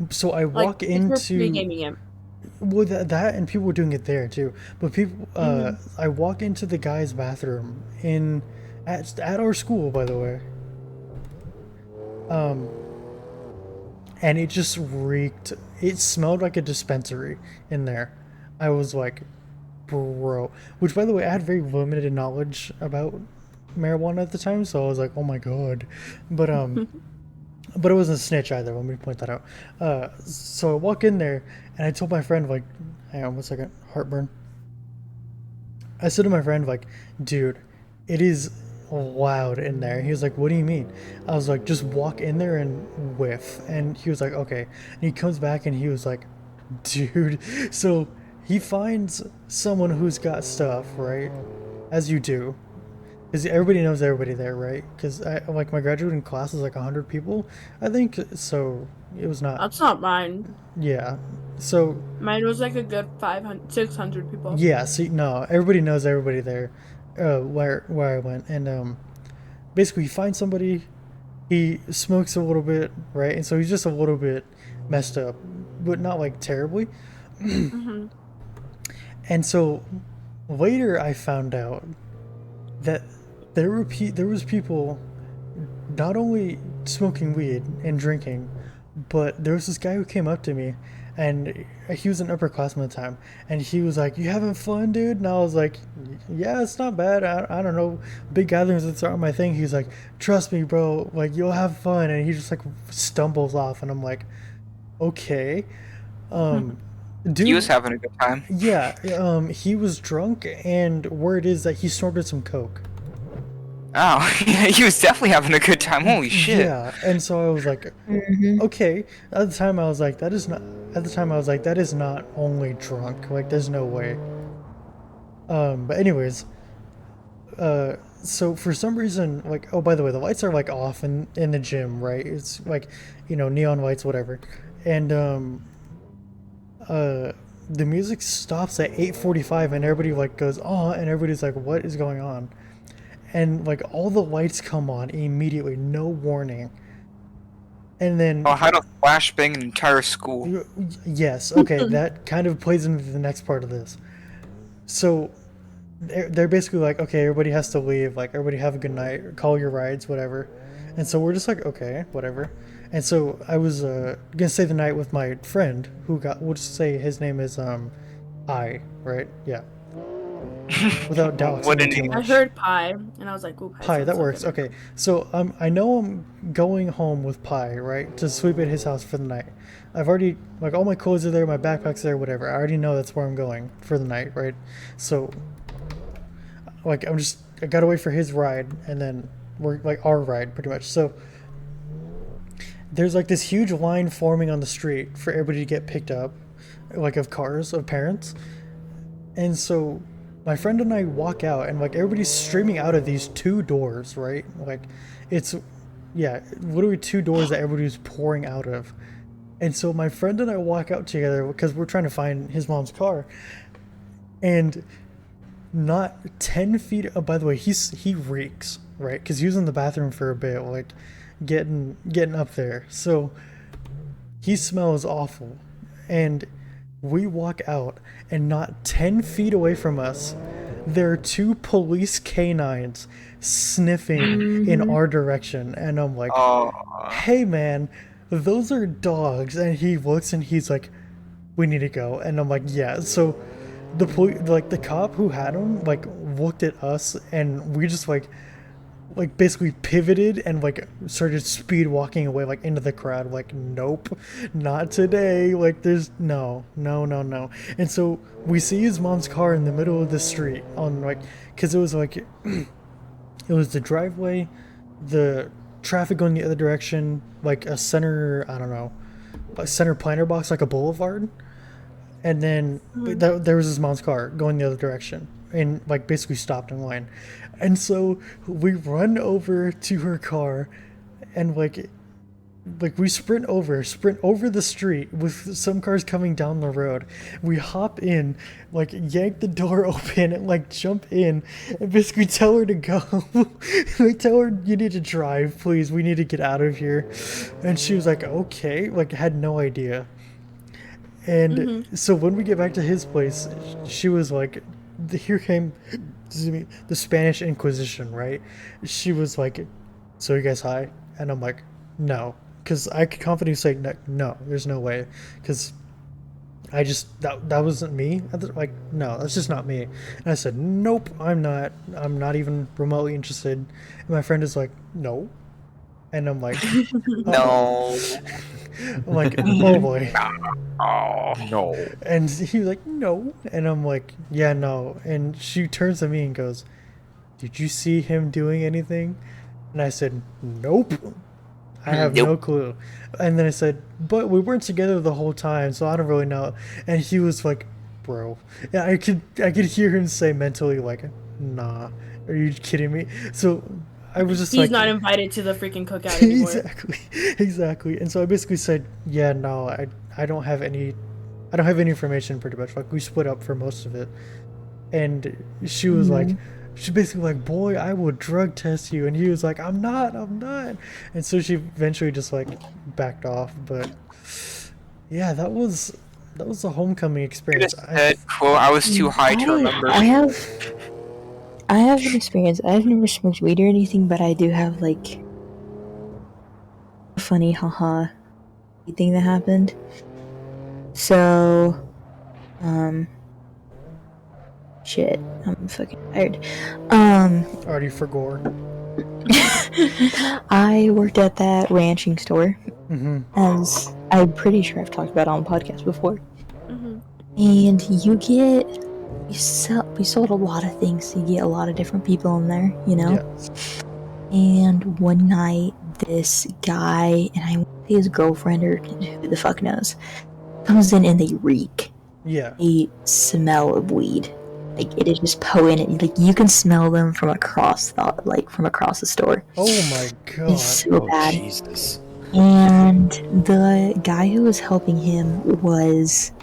So I Like, walk it's for into pre-gaming it. well, that and people were doing it there too. But people, I walk into the guy's bathroom at our school, by the way. And it just reeked. It smelled like a dispensary in there. I was like, bro. Which, by the way, I had very limited knowledge about marijuana at the time, so I was like, oh my god. But but it wasn't a snitch either. Let me point that out. So I walk in there, and I told my friend, like, hang on 1 second, heartburn. I said to my friend, like, dude, it is loud in there. He was like, what do you mean? I was like, just walk in there and whiff. And he was like, okay. And he comes back and he was like, dude. So he finds someone who's got stuff, right? As you do. Because everybody knows everybody there, right? Because like my graduating class is like 100 people, I think. So it was not. That's not mine. Yeah. So Mine was like a good 500, 600 people. yeah. See, no, everybody knows everybody there. Where I went, and basically he finds somebody. He smokes a little bit, right? And so he's just a little bit messed up, but not like terribly. And so later I found out that there was people not only smoking weed and drinking, but there was this guy who came up to me, and he was an upperclassman at the time, and he was like, you having fun, dude? And I was like, yeah, it's not bad. I don't know, big gatherings, that's not my thing. He's like, trust me, bro, like, you'll have fun. And he just like stumbles off, and I'm like, okay. Dude, He was having a good time. yeah, he was drunk, and word is that he snorted some coke. Oh, yeah, he was definitely having a good time. Holy shit. Yeah, and so I was like, okay. At the time, I was like, that is not only drunk. Like, there's no way. But anyways, so for some reason, like, oh, by the way, the lights are like off in the gym, right? It's like, neon lights, whatever, and the music stops at 8:45, and everybody like goes, oh, and everybody's like, what is going on? And like all the lights come on immediately, no warning. And then Oh, how to flashbang an entire school. yes, okay, that kind of plays into the next part of this. So they're basically like, okay, everybody has to leave. Like, everybody have a good night. Call your rides, whatever. And so we're just like, okay, whatever. And so I was gonna stay the night with my friend who got. We'll just say his name is I, right? Yeah. Without doubting What him an too idiot. I much. heard pie, and I was like, ooh, pie. Pi, sounds that so works. good. Okay, so I know I'm going home with Pi, right, to sleep at his house for the night. I've already like all my clothes are there, my backpack's there, whatever. I already know that's where I'm going for the night, right? So like I gotta wait for his ride, and then we're like our ride pretty much. So there's like this huge line forming on the street for everybody to get picked up, like of cars of parents, and so my friend and I walk out, and like everybody's streaming out of these two doors, right? Like it's, yeah, literally two doors that everybody's pouring out of. And so my friend and I walk out together because we're trying to find his mom's car. And not 10 feet, oh, by the way, he reeks, right? Because he was in the bathroom for a bit, like getting up there. So he smells awful. And we walk out, and not 10 feet away from us, there are two police canines sniffing in our direction. And I'm like, Oh, hey man, those are dogs. And he looks and he's like, we need to go. And I'm like, yeah. So the cop who had him like looked at us, and we just like basically pivoted and like started speed walking away like into the crowd, like nope, not today, like there's no. And so we see his mom's car in the middle of the street on like, because it was like it was the driveway, the traffic going the other direction, like a center, I don't know, a center planter box, like a boulevard. And then there was his mom's car going the other direction, and like basically stopped in line. And so we run over to her car, and like we sprint over the street with some cars coming down the road. We hop in, like yank the door open and like jump in, and basically tell her to go. Like tell her, you need to drive, please, we need to get out of here. And she was like, okay, like had no idea. And so when we get back to his place, she was like, here came the Spanish Inquisition, right? She was like, so you guys high? And I'm like, no. Because I could confidently say, no, there's no way. Because I just, that wasn't me. Like, no, that's just not me. And I said, nope, I'm not even remotely interested. And my friend is like, no. And I'm like, no. I'm like, oh boy. Oh. No. And he was like, no. And I'm like, yeah, no. And she turns to me and goes, did you see him doing anything? And I said, nope. I have no clue. And then I said, but we weren't together the whole time, so I don't really know. And he was like, bro. Yeah, I could hear him say mentally, like, nah, are you kidding me? So I was just He's like, not invited to the freaking cookout anymore. exactly. And so I basically said, yeah, no, I don't have any information, pretty much. Like, we split up for most of it. And she was like, she's basically like, boy, I will drug test you. And he was like, I'm not. And so she eventually just like backed off. But yeah, that was a homecoming experience. Quote, I was too high to remember. I have an experience. I've never smoked weed or anything, but I do have like a funny haha thing that happened. So, shit, I'm fucking tired. Already for gore. I worked at that ranching store, Mm-hmm. as I'm pretty sure I've talked about on the podcast before. Mm-hmm. And we sold a lot of things. You get a lot of different people in there, you know? Yeah. And one night, this guy, and I want to say his girlfriend, or who the fuck knows, comes in and they reek. Yeah. They smell of weed. Like, it is just potent. Like, you can smell them from across the store. Oh my god. It's so bad. Jesus. And the guy who was helping him was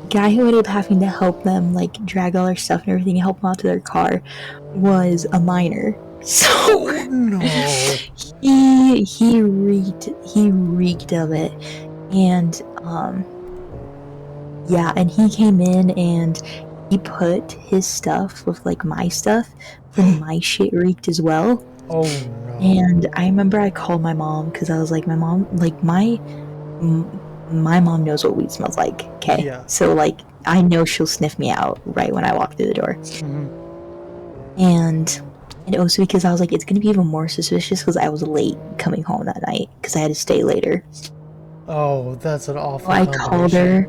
guy who ended up having to help them like drag all their stuff and everything and help them out to their car was a minor. So No. he reeked of it, and yeah, and he came in and he put his stuff with like my stuff, so my shit reeked as well. Oh no. And I remember I called my mom because I was like, my mom, like my mom knows what weed smells like. Okay, Yeah. so like I know she'll sniff me out right when I walk through the door. Mhm. And also because I was like, it's gonna be even more suspicious because I was late coming home that night because I had to stay later. Oh, that's an awful So I combination.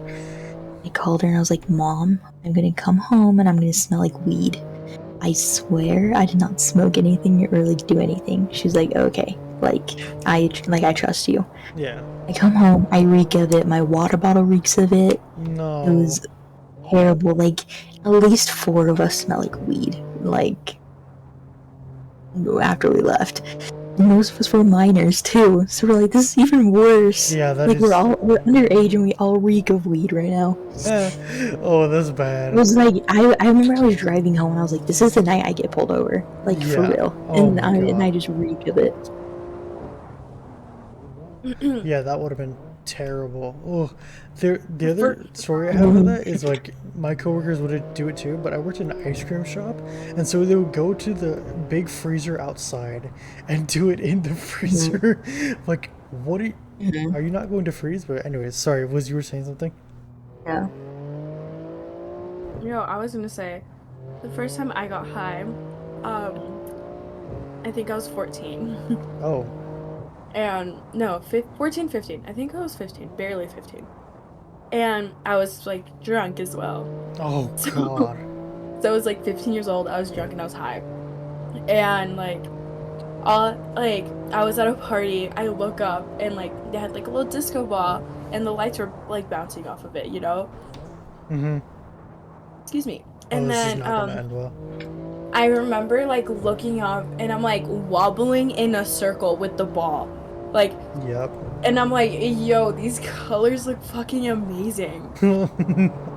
called her and I was like, Mom, I'm gonna come home and I'm gonna smell like weed. I swear I did not smoke anything or like do anything. She was like, okay, I trust you. Yeah. I come home, I reek of it. My water bottle reeks of it. No. It was terrible. Like at least 4 of us smell like weed. Like after we left. And most of us were minors too, so we're like, this is even worse. Yeah, that like is. we're underage and we all reek of weed right now. Oh, that's It bad. was like I remember I was driving home and I was like, this is the night I get pulled over, like for Yeah. real. Oh And my I God. just reeked of it. Yeah, that would have been terrible. Oh, the other story I have of that is like my coworkers would do it too, but I worked in an ice cream shop, and so they would go to the big freezer outside and do it in the freezer. Like, what are you not going to freeze? But anyways, sorry, you were saying something? Yeah. I was gonna say, the first time I got high, I think I was 14. Oh, And no, 14, 15. I think I was 15, barely 15. And I was like drunk as well. oh So, God. so I was like 15 years old, I was drunk and I was high. And like I was at a party, I look up and like they had like a little disco ball and the lights were like bouncing off of it, you know? Mm-hmm. Excuse me. Oh, And this is then not gonna end well. I remember like looking up and I'm like wobbling in a circle with the ball. Like, Yep. and I'm like, yo, these colors look fucking amazing.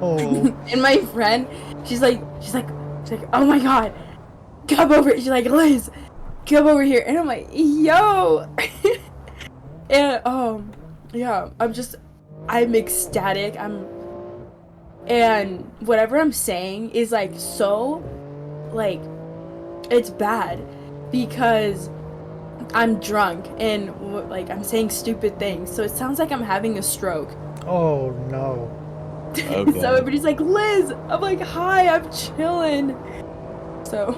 Oh. And my friend, she's like, oh my God, come over. She's like, Liz, come over here. And I'm like, yo. And yeah, I'm ecstatic. And whatever I'm saying is like so, like, it's bad because I'm drunk and like I'm saying stupid things, so it sounds like I'm having a stroke. Oh no. Okay. So everybody's like, Liz. I'm like, hi, I'm chilling. So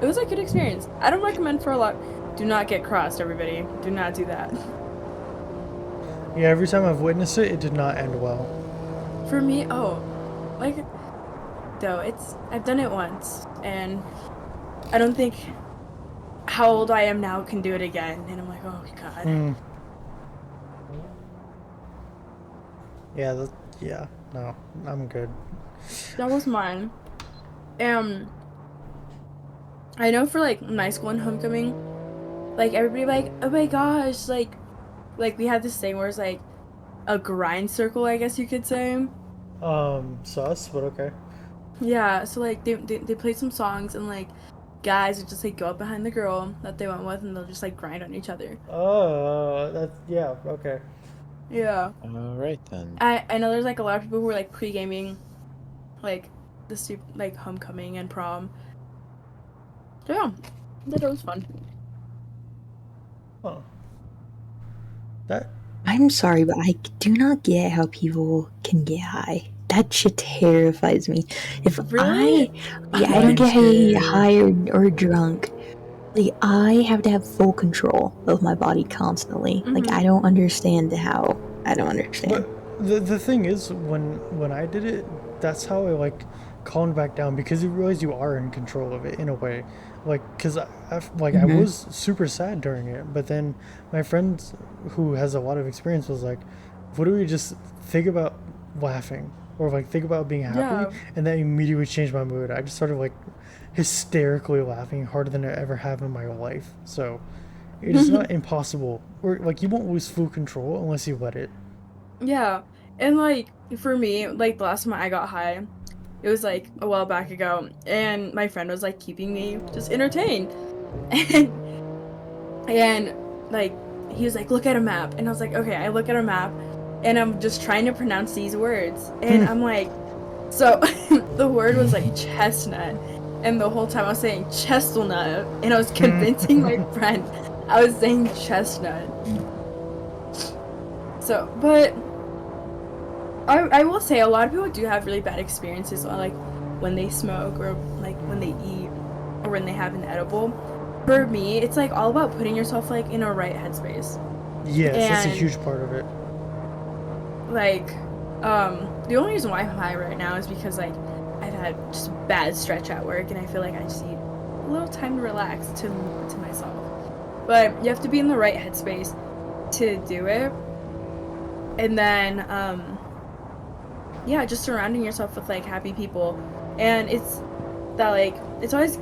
it was a good experience. I don't recommend for a lot. Do not get crossed, everybody. Do not do that. Yeah, every time I've witnessed it, it did not end well. For me, I've done it once, and I don't think how old I am now can do it again. And I'm like, oh God. Mm. Yeah, yeah, no, I'm good. That was mine. I know for like my school and homecoming, like everybody like, oh my gosh, like we had this thing where it's like a grind circle, I guess you could say. Sus, but okay. Yeah, so like they played some songs and like guys would just like go up behind the girl that they went with and they'll just like grind on each other. Yeah, okay. Yeah. All right then. I know there's like a lot of people who were like pre-gaming like like homecoming and prom. So yeah, I thought it was fun. Huh. That I'm sorry, but I do not get how people can get high. That shit terrifies me. If Really? I don't get how you get too. high or drunk. Like, I have to have full control of my body constantly. Like, Mhm. I don't understand how. I don't understand. But the thing is, when I did it, that's how I like calmed back down because you realize you are in control of it in a way. Like, cause I was super sad during it, but then my friend who has a lot of experience was like, "What do we just think about laughing or like think about being happy?" Yeah. And that immediately changed my mood. I just started like hysterically laughing harder than I ever have in my life. So it is not impossible, or like you won't lose full control unless you let it. Yeah, and like for me, like the last time I got high, it was like a while back ago, and my friend was like keeping me just entertained, and like he was like, look at a map. And I was like, okay, I look at a map and I'm just trying to pronounce these words. And I'm like, so the word was like chestnut. And the whole time I was saying chestnut. And I was convincing my friend I was saying chestnut. So, but I will say a lot of people do have really bad experiences like when they smoke or like when they eat or when they have an edible. For me, it's like all about putting yourself like in a right headspace. Yes, that's a And, huge part of it. like, the only reason why I'm high right now is because like I've had just a bad stretch at work and I feel like I just need a little time to relax to myself. But you have to be in the right headspace to do it. And then yeah, just surrounding yourself with like happy people. And it's that like it's always,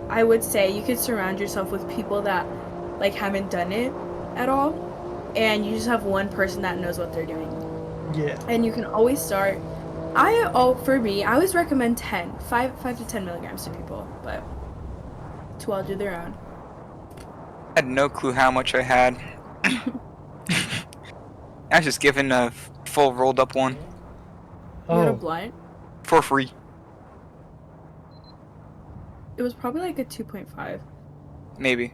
I would say you could surround yourself with people that like haven't done it at all, and you just have one person that knows what they're doing. Yeah. And you can always start. For me, I always recommend 5 to 10 milligrams to people, but to all do their own. I had no clue how much I had. I was just given a full rolled up one You had a Oh, blunt. for free. It was probably like a 2.5. Maybe.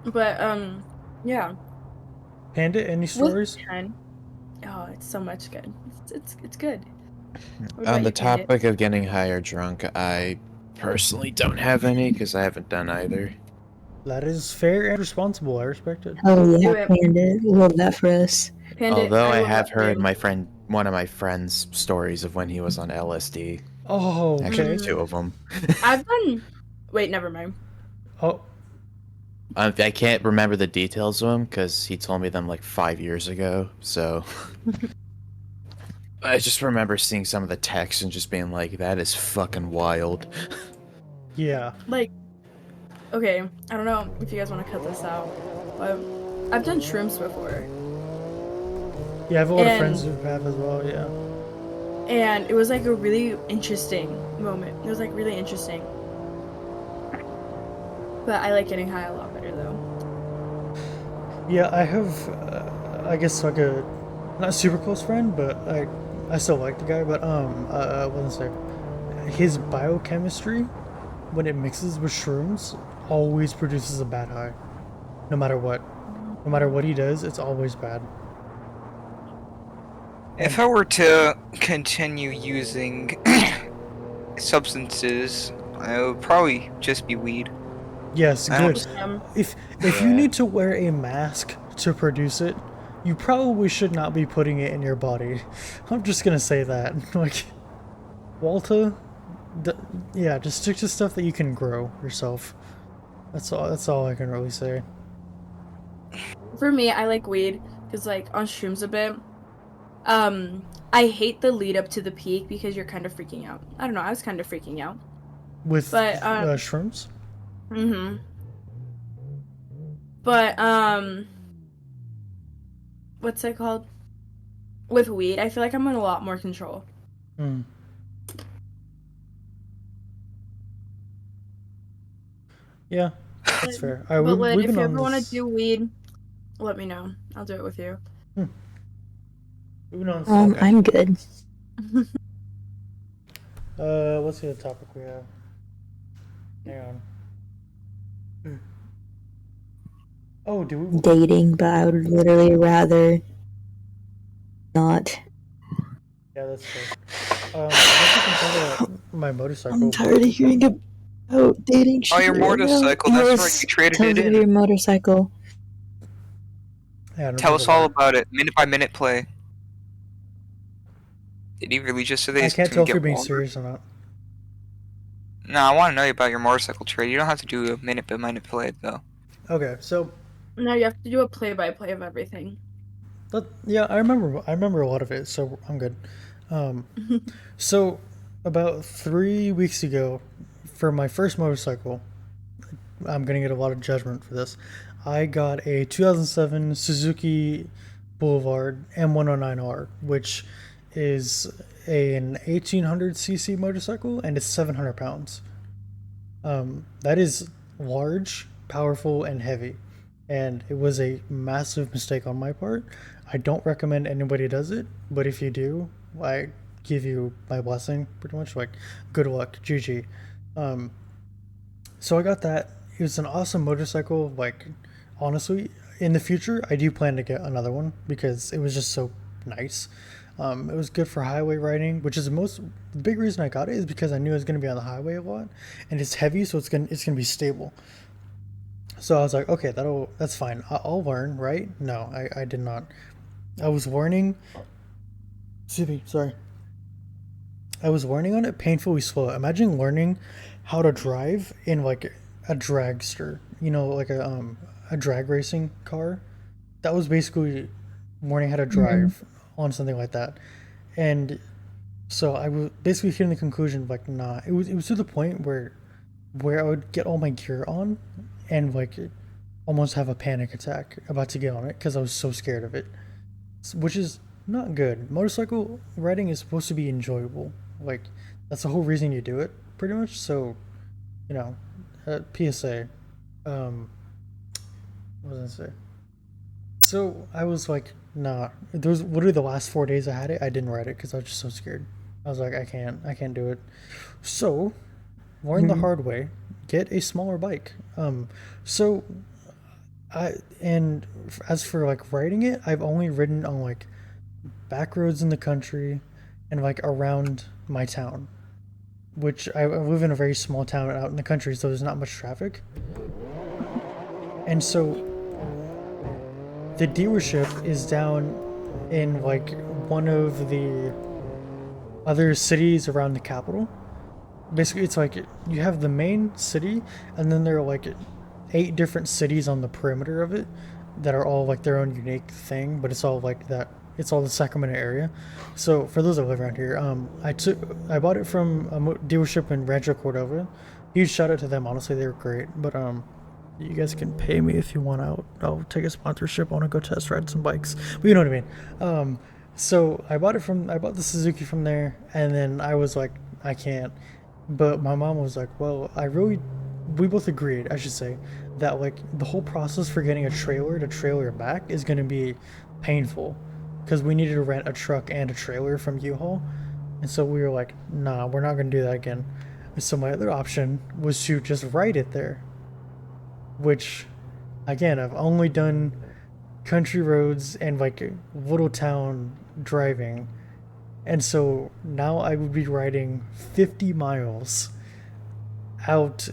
But yeah, Pandit, any with stories? 10. Oh, it's so much good. It's good. What On about the you, Pandit? topic of getting high or drunk, I personally don't have any because I haven't done either. That is fair and responsible. I respect it. Oh yeah, Do it. Pandit. Love that for us. Pandit, Although I will have let heard you. one of my friends' stories of when he was on LSD. Oh, Actually, okay. two of them. I've done. Wait, never mind. Oh, I can't remember the details of them because he told me them like 5 years ago. So I just remember seeing some of the text and just being like, "That is fucking wild." yeah. Like, okay, I don't know if you guys want to cut this out, but I've done shrooms before, Yeah, I have a lot of friends and who have as well, yeah. it was like a really interesting moment. It was like really interesting. But I like getting high a lot better though. Yeah, I have, I guess like a, not super close friend, but I still like the guy, but, what was I say? His biochemistry, when it mixes with shrooms, always produces a bad high. No matter what. No matter what he does, it's always bad. If I were to continue using substances, it would probably just be weed. Yes, I don't. good. Um, If you Yeah. need to wear a mask to produce it, you probably should not be putting it in your body. I'm just gonna say that. Like, Walter, d- yeah, just stick to stuff that you can grow yourself. That's all. That's all I can really say. for me, I like weed because like on shrooms a bit. I hate the lead up to the peak because you're kind of freaking out. I don't know. I was kind of freaking out, With but shrooms, mhm. But what's it called? With weed, I feel like I'm in a lot more control. mm. Yeah, that's fair. All right, But Lid, we've if been you on ever want to this. do weed, let me know. I'll do it with you. We've been on this. Okay. I'm good. What's the other topic we have? Hang on. Oh, do we? Dating, but I would literally rather not. Yeah, that's fair. I guess we can talk about my motorcycle. I'm tired of hearing about dating Oh, shit your right now. motorcycle. That's right. Yes, You traded tell it us about your in. motorcycle. Yeah, I don't Tell drink a us all lot. about it. Minute by minute play. Did he really just say that I he's can't gonna tell if you're get being longer? serious or not. No, I want to know about your motorcycle trade. You don't have to do a minute by minute play though. Okay, so No, you have to do a play-by-play of everything. yeah, I remember a lot of it, so I'm good. Um, so about 3 weeks ago, for my first motorcycle, I'm gonna get a lot of judgment for this. I got a 2007 Suzuki Boulevard M109R, which is an 1800cc motorcycle, and it's 700 pounds. That is large, powerful, and heavy. and it was a massive mistake on my part. I don't recommend anybody does it, but if you do, I give you my blessing, pretty much. Like, good luck, GG. Um, so I got that. It was an awesome motorcycle. Like, honestly, in the future, I do plan to get another one because it was just so nice. It was good for highway riding, which is the big reason I got it is because I knew I was going to be on the highway a lot, and it's heavy, so it's gonna be stable. So I was like, okay, that's fine. I'll learn, right? No, I did not. I was learning. Excuse me, sorry. I was learning on it painfully slow. Imagine learning how to drive in like a dragster, like a drag racing car. That was basically learning how to drive on something like that. And so I was basically hitting the conclusion like, nah. It was to the point where I would get all my gear on and like almost have a panic attack about to get on it because I was so scared of it, which is not good. Motorcycle riding is supposed to be enjoyable. Like, that's the whole reason you do it, pretty much. So, PSA. What was I say? So I was like, nah. Those literally the last 4 days I had it, I didn't ride it because I was just so scared. I was like, I can't do it. So, learn the hard way. Get a smaller bike. So as for like riding it, I've only ridden on like back roads in the country and like around my town, which I live in a very small town out in the country, so there's not much traffic. And so the dealership is down in like one of the other cities around the capital. Basically, it's like you have the main city, and then there are like 8 different cities on the perimeter of it that are all like their own unique thing, but it's all like that. It's all the Sacramento area. So for those that live around here, I bought it from a dealership in Rancho Cordova. Huge shout out to them. Honestly, they were great. But you guys can pay me if you want out. I'll take a sponsorship. I want to go test ride some bikes. But you know what I mean. So I bought the Suzuki from there, and then I was like, I can't. But my mom was like, well, we both agreed, I should say, that like the whole process for getting a trailer to trailer back is going to be painful because we needed to rent a truck and a trailer from U-Haul. And so we were like, nah, we're not going to do that again. So my other option was to just ride it there, which again, I've only done country roads and like little town driving. And so now I would be riding 50 miles out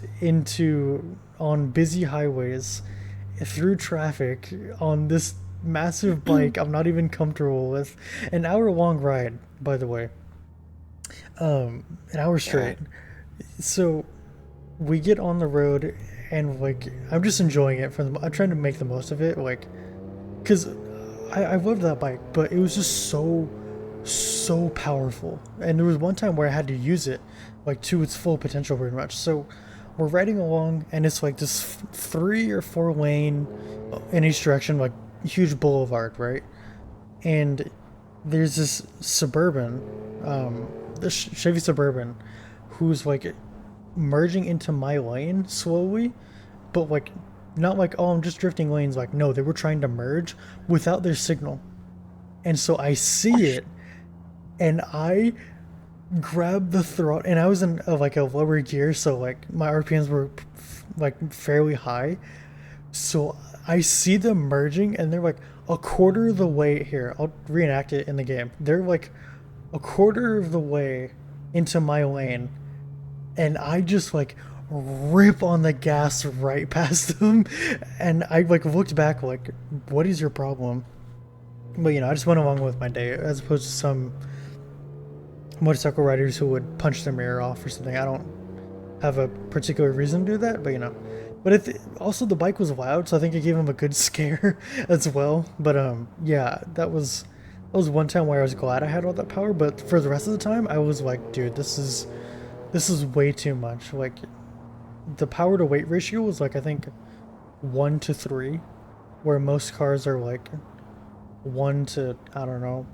on busy highways through traffic on this massive bike I'm not even comfortable with. An hour-long ride, by the way. An hour straight. So we get on the road and like I'm just enjoying it I'm trying to make the most of it, like, because I loved that bike, but it was just so powerful, and there was one time where I had to use it like to its full potential pretty much. So we're riding along and it's like this 3 or 4 lane in each direction, like huge boulevard, right? And there's this Suburban, this Chevy Suburban, who's like merging into my lane slowly, but like not like, oh, I'm just drifting lanes. Like, no, they were trying to merge without their signal. And so I see it and I grab the throttle, and I was in like a lower gear, so like my RPMs were like fairly high. So I see them merging and they're like a quarter of the way here. I'll reenact it in the game. They're like a quarter of the way into my lane, and I just like rip on the gas right past them. And I like looked back like, what is your problem? But I just went along with my day, as opposed to some motorcycle riders who would punch their mirror off or something. I don't have a particular reason to do that, but But also the bike was loud, so I think it gave him a good scare as well. But yeah, that was one time where I was glad I had all that power. But for the rest of the time, I was like, dude, this is way too much. Like, the power to weight ratio was like, I think 1 to 3, where most cars are like 1 to, I don't know,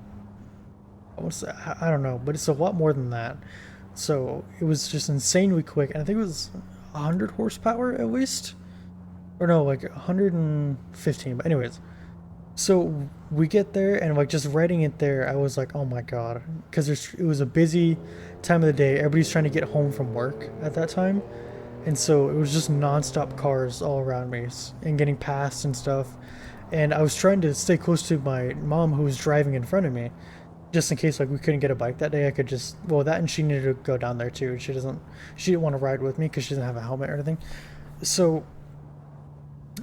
I don't know, but it's a lot more than that. So it was just insanely quick, and I think it was 100 horsepower at least. or no, like 115. But anyways, so we get there and like just writing it there, I was like, oh my god, because it was a busy time of the day. Everybody's trying to get home from work at that time, and so it was just nonstop cars all around me and getting past and stuff. And I was trying to stay close to my mom who was driving in front of me, just in case like we couldn't get a bike that day. I could just that, and she needed to go down there too. She didn't want to ride with me because she doesn't have a helmet or anything. So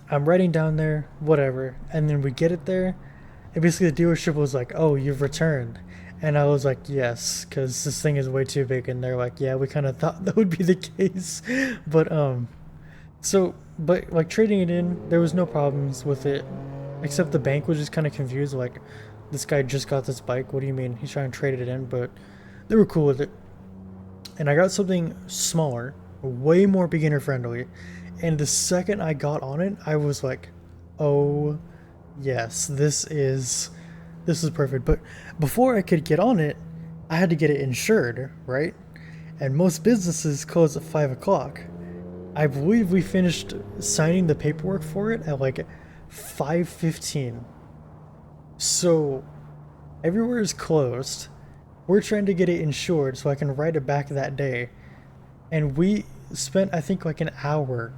I'm riding down there, whatever, and then we get it there, and basically the dealership was like, "Oh, you've returned," and I was like, "Yes," because this thing is way too big, and they're like, "Yeah, we kind of thought that would be the case," but but like trading it in, there was no problems with it, except the bank was just kind of confused, like, this guy just got this bike. What do you mean he's trying to trade it in? But they were cool with it, and I got something smaller, way more beginner friendly. And the second I got on it, I was like, "Oh, yes, this is perfect." But before I could get on it, I had to get it insured, right? And most businesses close at 5 o'clock. I believe we finished signing the paperwork for it at like 5:15. So everywhere is closed. We're trying to get it insured so I can write it back that day. And we spent, I think, like an hour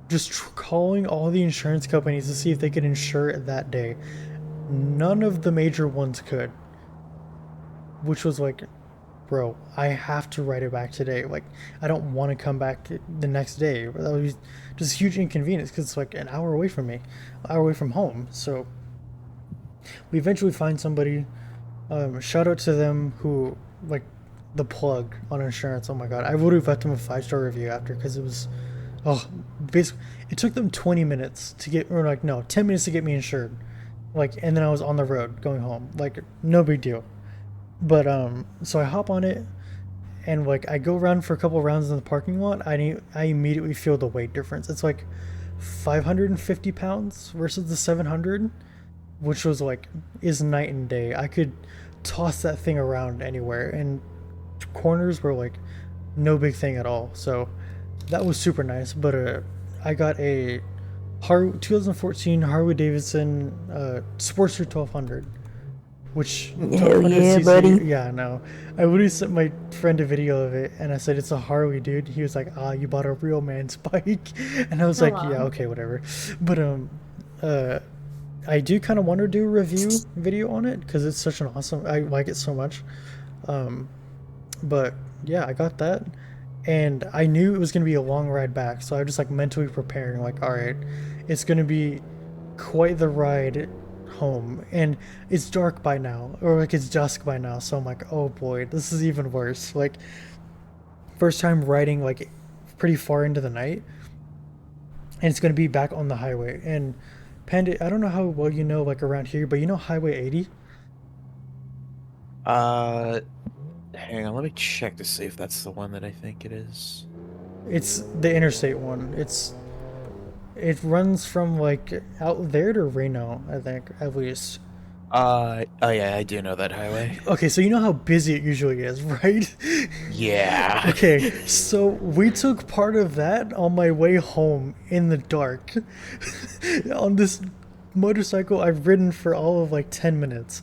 just calling all the insurance companies to see if they could insure it that day. None of the major ones could. Which was like, bro, I have to write it back today. Like, I don't want to come back the next day. That would be just a huge inconvenience because it's like an hour away from me, an hour away from home. So we eventually find somebody. Shout out to them who, like, the plug on insurance. Oh my god, I would have left them a 5-star review after because it was, basically, it took them 20 minutes to get, or like, no, 10 minutes to get me insured. Like, and then I was on the road going home. Like, no big deal. But, so I hop on it, and like, I go around for a couple rounds in the parking lot. I immediately feel the weight difference. It's like 550 pounds versus the 700, which was like, is night and day. I could toss that thing around anywhere, and corners were like no big thing at all. So that was super nice. But I got a 2014 Harley Davidson Sportster 1200, which Hell yeah, buddy. Yeah, no, I literally sent my friend a video of it, and I said, "It's a Harley, dude." He was like, "Ah, you bought a real man's bike," and I was like, wow. "Yeah, okay, whatever." But I do kind of want to do a review video on it because it's such an awesome. I like it so much. But yeah, I got that, and I knew it was gonna be a long ride back, so I was just like mentally preparing, like, all right, it's gonna be quite the ride home, and it's dark by now, or like it's dusk by now, so I'm like, oh boy, this is even worse. Like, first time riding like pretty far into the night, and it's gonna be back on the highway. And Pandit, I don't know how well you know like around here, but you know Highway 80? Hang on, let me check to see if that's the one that I think it is. It's the interstate one. It runs from like out there to Reno, I think, at least. Oh yeah, I do know that highway. Okay, so you know how busy it usually is, right? Yeah. Okay, so we took part of that on my way home in the dark on this motorcycle I've ridden for all of like 10 minutes.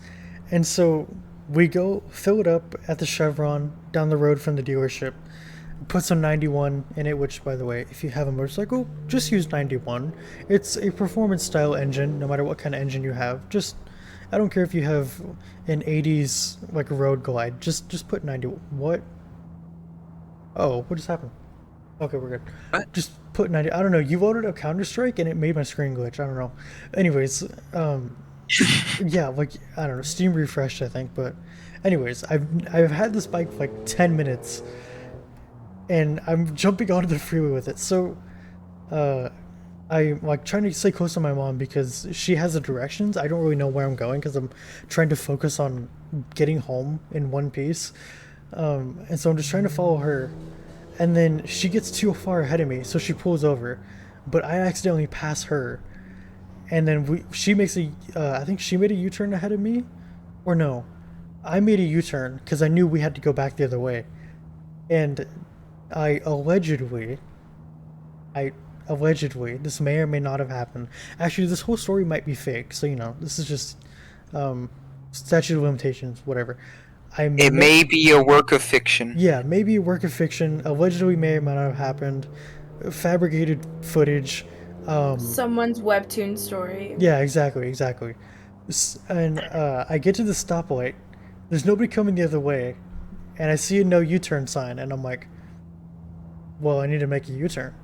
And so we go fill it up at the Chevron down the road from the dealership, put some 91 in it, which, by the way, if you have a motorcycle, just use 91. It's a performance style engine, no matter what kind of engine you have. Just, I don't care if you have an 80s like road glide, just put 90. What? Oh, what just happened? Okay, we're good. What? Just put 90. I don't know. You loaded up Counter-Strike and it made my screen glitch. I don't know. Anyways, yeah, like, I don't know, Steam refreshed, I think. But anyways, I've had this bike for like 10 minutes, and I'm jumping onto the freeway with it. So I'm like trying to stay close to my mom because she has the directions. I don't really know where I'm going because I'm trying to focus on getting home in one piece. And so I'm just trying to follow her, and then she gets too far ahead of me, so she pulls over, but I accidentally pass her, and then she makes I think she made a U-turn ahead of me, or no, I made a U-turn because I knew we had to go back the other way, and I allegedly, this may or may not have happened. Actually, this whole story might be fake. So this is just statute of limitations, whatever. It may be a work of fiction. Yeah, maybe a work of fiction. Allegedly, may or may not have happened. Fabricated footage. Someone's webtoon story. Yeah, exactly. And I get to the stoplight. There's nobody coming the other way, and I see a no U-turn sign, and I'm like, well, I need to make a U-turn.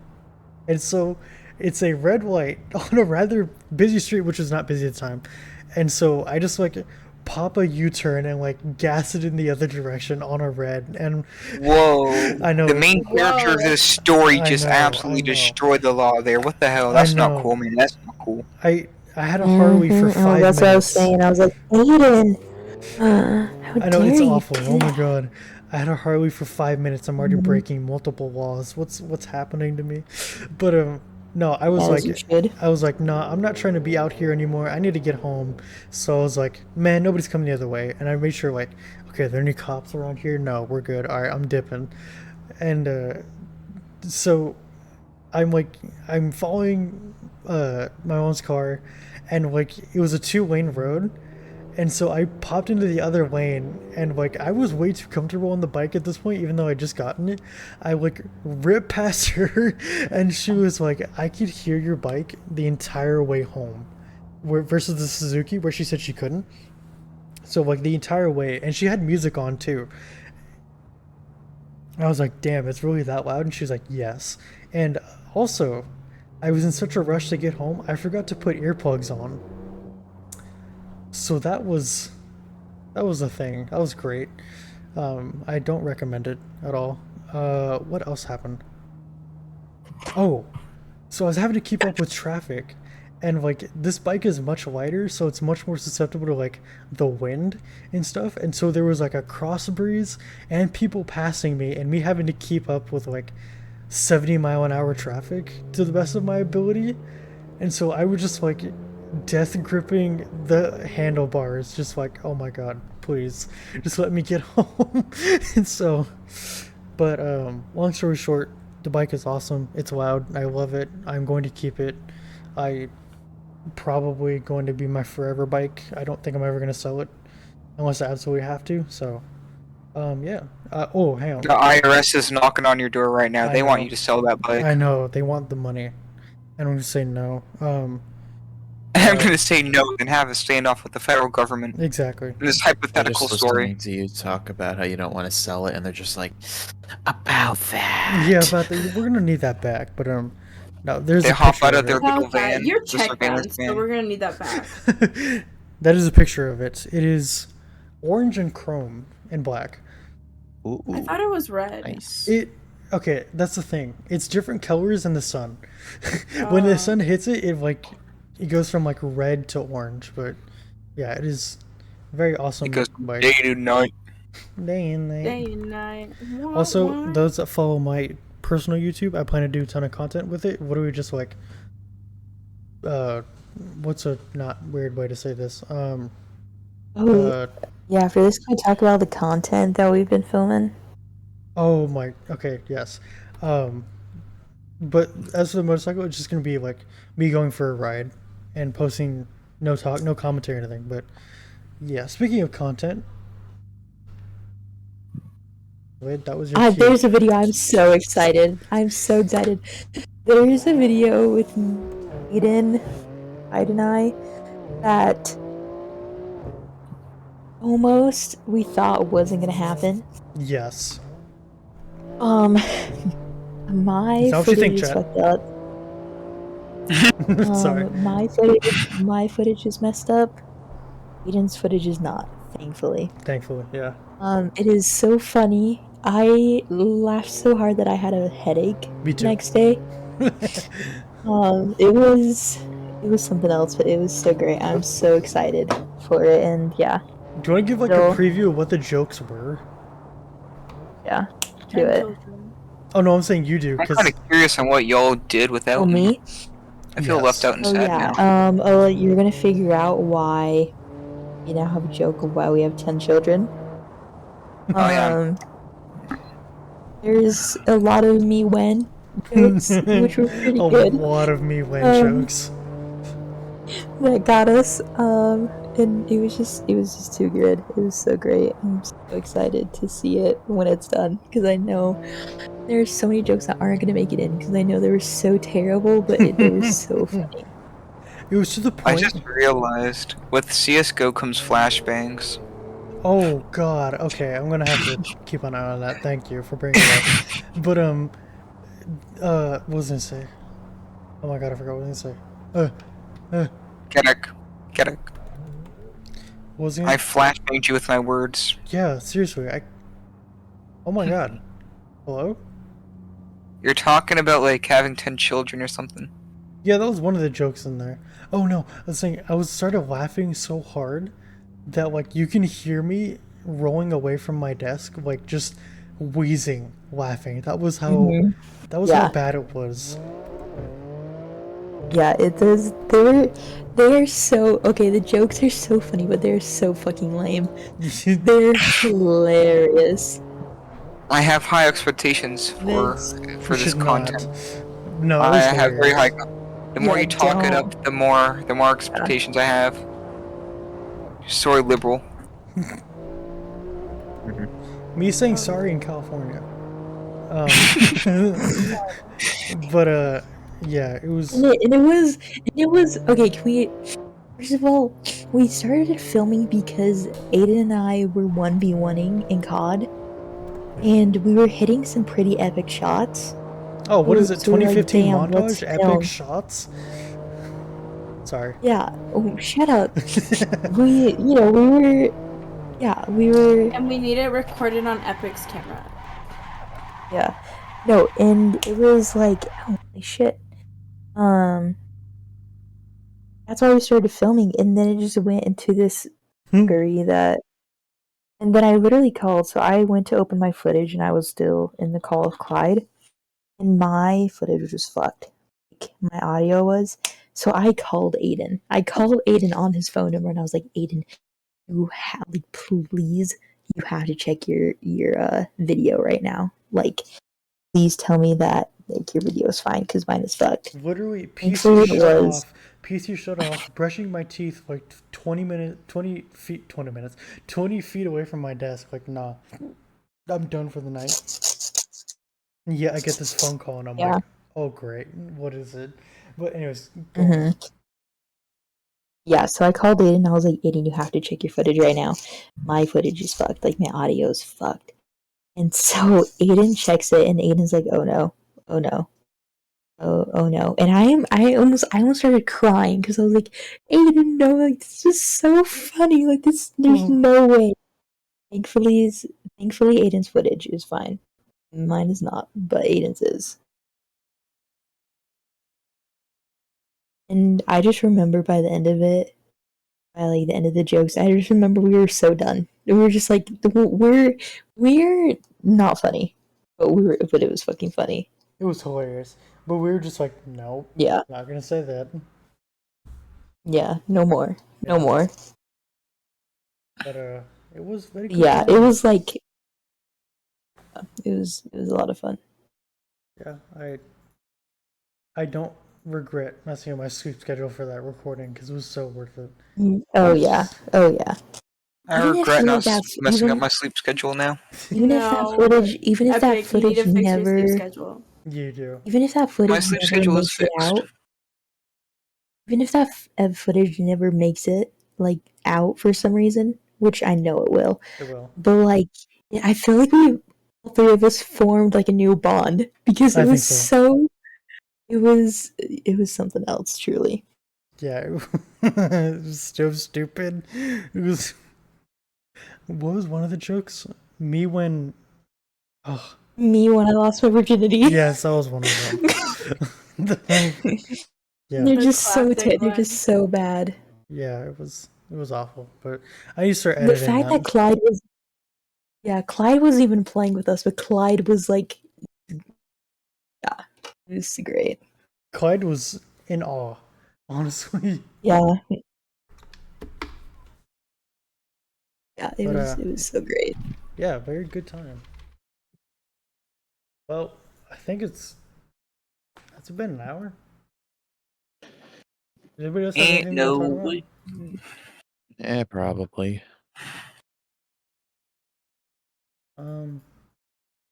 And so it's a red light on a rather busy street, which was not busy at the time. And so I just like pop a U-turn and like gas it in the other direction on a red. And Whoa. I know The main character of this story just I absolutely know. destroyed the law there. What the hell? That's not cool, man. That's not cool. I had a Harley for 5 minutes. That's what I was saying. I was like, Aiden, how I know, dare it's you awful. do Oh my that? god. I had a Harley for 5 minutes. I'm already breaking multiple laws. What's happening to me? But no, I was As you should. no, I'm not trying to be out here anymore. I need to get home. So I was like, man, nobody's coming the other way. And I made sure like, okay, are there any cops around here? No, we're good. All right, I'm dipping. And so I'm following my mom's car, and like it was a 2-lane road. And so I popped into the other lane, and like I was way too comfortable on the bike at this point, even though I just gotten it. I like ripped past her, and she was like, "I could hear your bike the entire way home," versus the Suzuki where she said she couldn't. So like the entire way, and she had music on too. I was like, "Damn, it's really that loud?" And she was like, "Yes." And also, I was in such a rush to get home, I forgot to put earplugs on. So that was a thing. That was great. I don't recommend it at all. What else happened? Oh, so I was having to keep up with traffic, and like this bike is much lighter, so it's much more susceptible to like the wind and stuff. And so there was like a cross breeze and people passing me, and me having to keep up with like 70-mile-an-hour traffic to the best of my ability. And so I was just like death gripping the handlebars, just like, oh my god, please just let me get home. And so, but long story short, the bike is awesome. It's loud. I love it. I'm going to keep it. I probably going to be my forever bike. I don't think I'm ever going to sell it unless I absolutely have to. So yeah. Oh, hang on. The IRS is knocking on your door right now. I They want know. you to sell that bike. I know, they want the money. And I'm going to say no. I'm gonna say no and have a standoff with the federal government. Exactly. In this They're hypothetical just story. listening to you talk about how you don't want to sell it, and they're just like, about that. Yeah, but we're gonna need that back. But no, there's They a hop picture out of of their it. little About that, van. you're the check surveillance bounced, so van. we're gonna need that back. That is a picture of it. It is orange and chrome and black. Ooh, I thought it was red. nice. Okay, that's the thing. It's different colors in the sun. When the sun hits it, it goes from like red to orange. But yeah, it is very awesome. It goes bike. day to night. Day and night. Day and night. What, Also, what? those that follow my personal YouTube, I plan to do a ton of content with it. What do we just like? What's a not weird way to say this? Oh, Uh, yeah, after this, can we talk about the content that we've been filming? oh my. Okay, yes. But as for the motorcycle, it's just gonna be like me going for a ride and posting no talk, no commentary, or anything. But yeah, speaking of content, wait, that was your cue. There's a video. I'm so excited. I'm so excited. There's a video with Aiden and I that almost we thought wasn't gonna happen. Yes. My Is that what you think, footage is chat? fucked up. Sorry. My footage is messed up. Aiden's footage is not, thankfully. Thankfully, yeah. It is so funny. I laughed so hard that I had a headache Me the too. next day. It was something else, but it was so great. I'm so excited for it, and yeah, Do you want to give like So- a preview of what the jokes were? yeah, do 10 it. children. Oh no, I'm saying you do I'm because kind of curious on what y'all did without Oh, me? I feel Yes. left out and Oh sad yeah. now. Oh, you're gonna figure out why. You now have a joke of why we have 10 children. Oh, yeah. There's a lot of me when jokes, which were pretty A good. lot of me Len Um, jokes. that got us. And it was just too good. It was so great. I'm so excited to see it when it's done because I know there's so many jokes that aren't gonna make it in because I know they were so terrible, but they were so funny. It was to the I point. just realized with CS:GO comes flashbangs. Oh God. Okay, I'm gonna have to keep an eye on that. Thank you for bringing it up. But what was I gonna say? Oh my God, I forgot what I was gonna say. Uh, Gedek. Gedek. what was I I gonna? flashbanged you with my words. Yeah, seriously. Oh my God. Hello? You're talking about like having 10 children or something. Yeah, that was one of the jokes in there. Oh no, I was saying I was started laughing so hard that like you can hear me rolling away from my desk, like just wheezing, laughing. Mhm. That was how Yeah, bad it was. yeah, it does. They're so okay. The jokes are so funny, but they're so fucking lame. They're hilarious. I have high expectations This, You for this should not. content. No, it I was have very high. hilarious. The more yeah, you talk it up, don't. the more Yeah. expectations I have. Sorry, liberal. Me saying sorry in California. Um, but yeah, it was. And it was okay. Can we? First of all, we started filming because Aiden and I were 1v1ing in COD, and we were hitting some pretty epic shots. Oh, what is it? So we were like, 2015 damn, let's montage, epic film. shots. Sorry. Yeah. Oh, shut up. We were, And we need it recorded on Epic's camera. yeah. No, and it was like, holy shit. Um, that's why we started filming, and then it just went into this fuckery that, and then I literally called, so I went to open my footage, and I was still in the call of Clyde, and my footage was fucked. Like, my audio was. So I called Aiden. I called Aiden on his phone number, and I was like, Aiden, like, please, you have to check your video right now. Like, please tell me that like your video is fine because mine is fucked. Literally, Thankfully, PC it shut was. off. PC shut off. Brushing my teeth like 20 minutes, 20 feet away from my desk. Like, nah, I'm done for the night. Yeah, I get this phone call and I'm Yeah. like, oh great, what is it? But anyways, go on. Mm-hmm. Yeah. So I called Aiden. And I was like, Aiden, you have to check your footage right now. My footage is fucked. Like my audio is fucked. And so Aiden checks it, and Aiden's like, oh no, oh no. Oh no. And I almost started crying because I was like, Aiden, no, like this is so funny. Like this there's Oh, no way. Thankfully Aiden's footage is fine. Mine is not, but Aiden's is. And I just remember by the end of it, by like the end of the jokes, I just remember we were so done. We were just like we're not funny. But it was fucking funny. it was hilarious. But we were just like, nope, Yeah. not gonna say that. Yeah. No more. No Yeah, more. but it was very good Yeah, it time. was like it was a lot of fun. Yeah, I don't regret messing up my sleep schedule for that recording because it was so worth it. Oh yeah. Oh yeah. I Even if regret like not that messing up my sleep schedule now. No, even if that Epic, you need footage to fix your sleep never schedule. You do. even if that My footage sleep never schedule is makes it fixed. out, even if that footage never makes it like out for some reason, which I know it will, It will. but like yeah, I feel like we all three of us formed like a new bond because I it think was so. so it was something else truly. Yeah, it was so stupid. It was. What was one of the jokes? Me when. Oh, Me when I lost my virginity. yes, that was one of them. Yeah, The classic They're just one. so bad. yeah, it was awful. But I need to start The editing fact that that. Clyde wasn't even playing with us, but Clyde was like, yeah, it was great. Clyde was in awe, honestly. Yeah, yeah, But it was so great. yeah, very good time. Well, I think it's Has it been an hour? Does anybody else have Ain't anything to talk no about? way. Yeah, probably.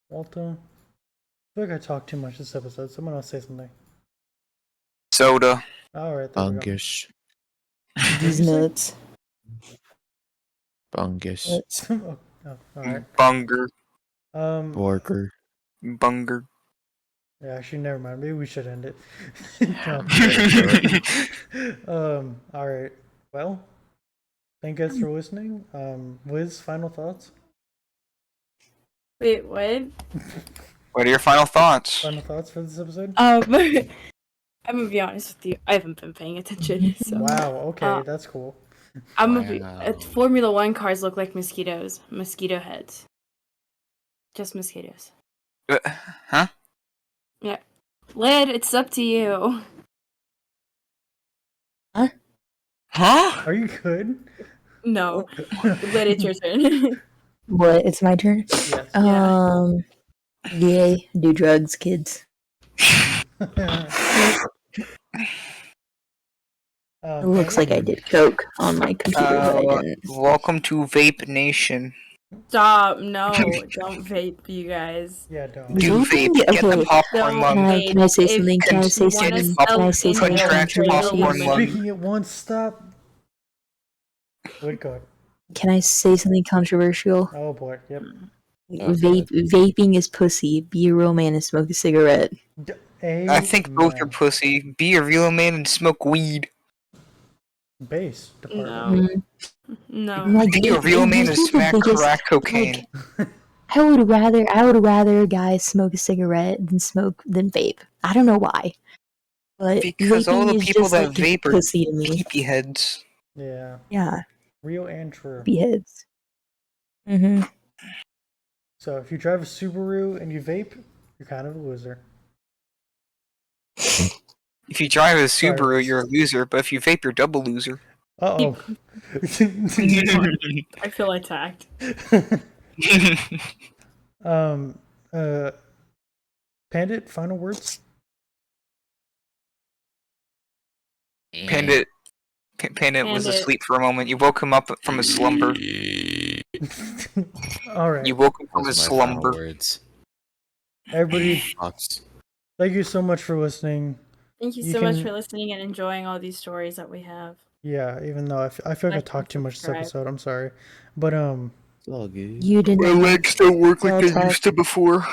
Walter. I feel like I talked too much this episode. Someone else say something. Soda. Alright, there we go. Bungus. These you say? nuts. Bungus. Nuts. Oh, alright. Bunger. Borger. Bunger. Yeah, actually, never mind. Maybe we should end it. Alright. Well, thank you guys for listening. Liz, final thoughts? Wait, what? What are your final thoughts? Final thoughts for this episode? I'm gonna be honest with you. I haven't been paying attention. So Wow, okay, Uh, that's cool. I'm gonna be. Wow. Formula One cars look like mosquitoes. Mosquito heads. Just mosquitoes. Huh? Yeah. Lid, it's up to you. Huh? Are you good? No. Lid, it's your turn. What? It's my turn. Yes. Yeah. Yay, do drugs, kids. It looks like I did coke on my computer, but I didn't. Welcome to Vape Nation. Stop. No. Don't vape, you guys. Yeah, don't. Do Vaping? vape. Get the Okay. popcorn Don't lung. vape. Can I say If something? Can I you say wanna something? sell Can I say something? Contract infantry popcorn lung. Speaking at once, stop. Wait, go ahead. Can I say something controversial? Oh boy, yep. Vaping is pussy. Be a real man and smoke a cigarette. I think both are pussy. Be a real man and smoke weed. Base department. No. Like, Be a real man and these people smack think it's- crack cocaine. like, I would rather a guy smoke a cigarette than vape. I don't know why, but Because all vaping the is people just that like vape are pussy to me. peepee heads. Yeah, Yeah, real and true. heads. Mm-hmm. So if you drive a Subaru and you vape, you're kind of a loser. If you drive a Subaru, Sorry. you're a loser, but if you vape, you're double loser. Uh oh. I feel attacked. Pandit, final words? Pandit was Pandit. asleep for a moment. You woke him up from his slumber. Alright. You woke him from Those his are my final slumber. words. Everybody, Fucks. thank you so much for listening. Thank you You so much can- for listening and enjoying all these stories that we have. Yeah, even though I feel like I Like talked too and much this subscribe. episode, I'm sorry. But It's all good. You didn't. My legs don't work like they Talk. used to before.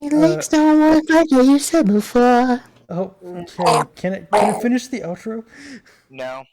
Your legs don't work like they used to before. oh, okay. Can I finish the outro? No.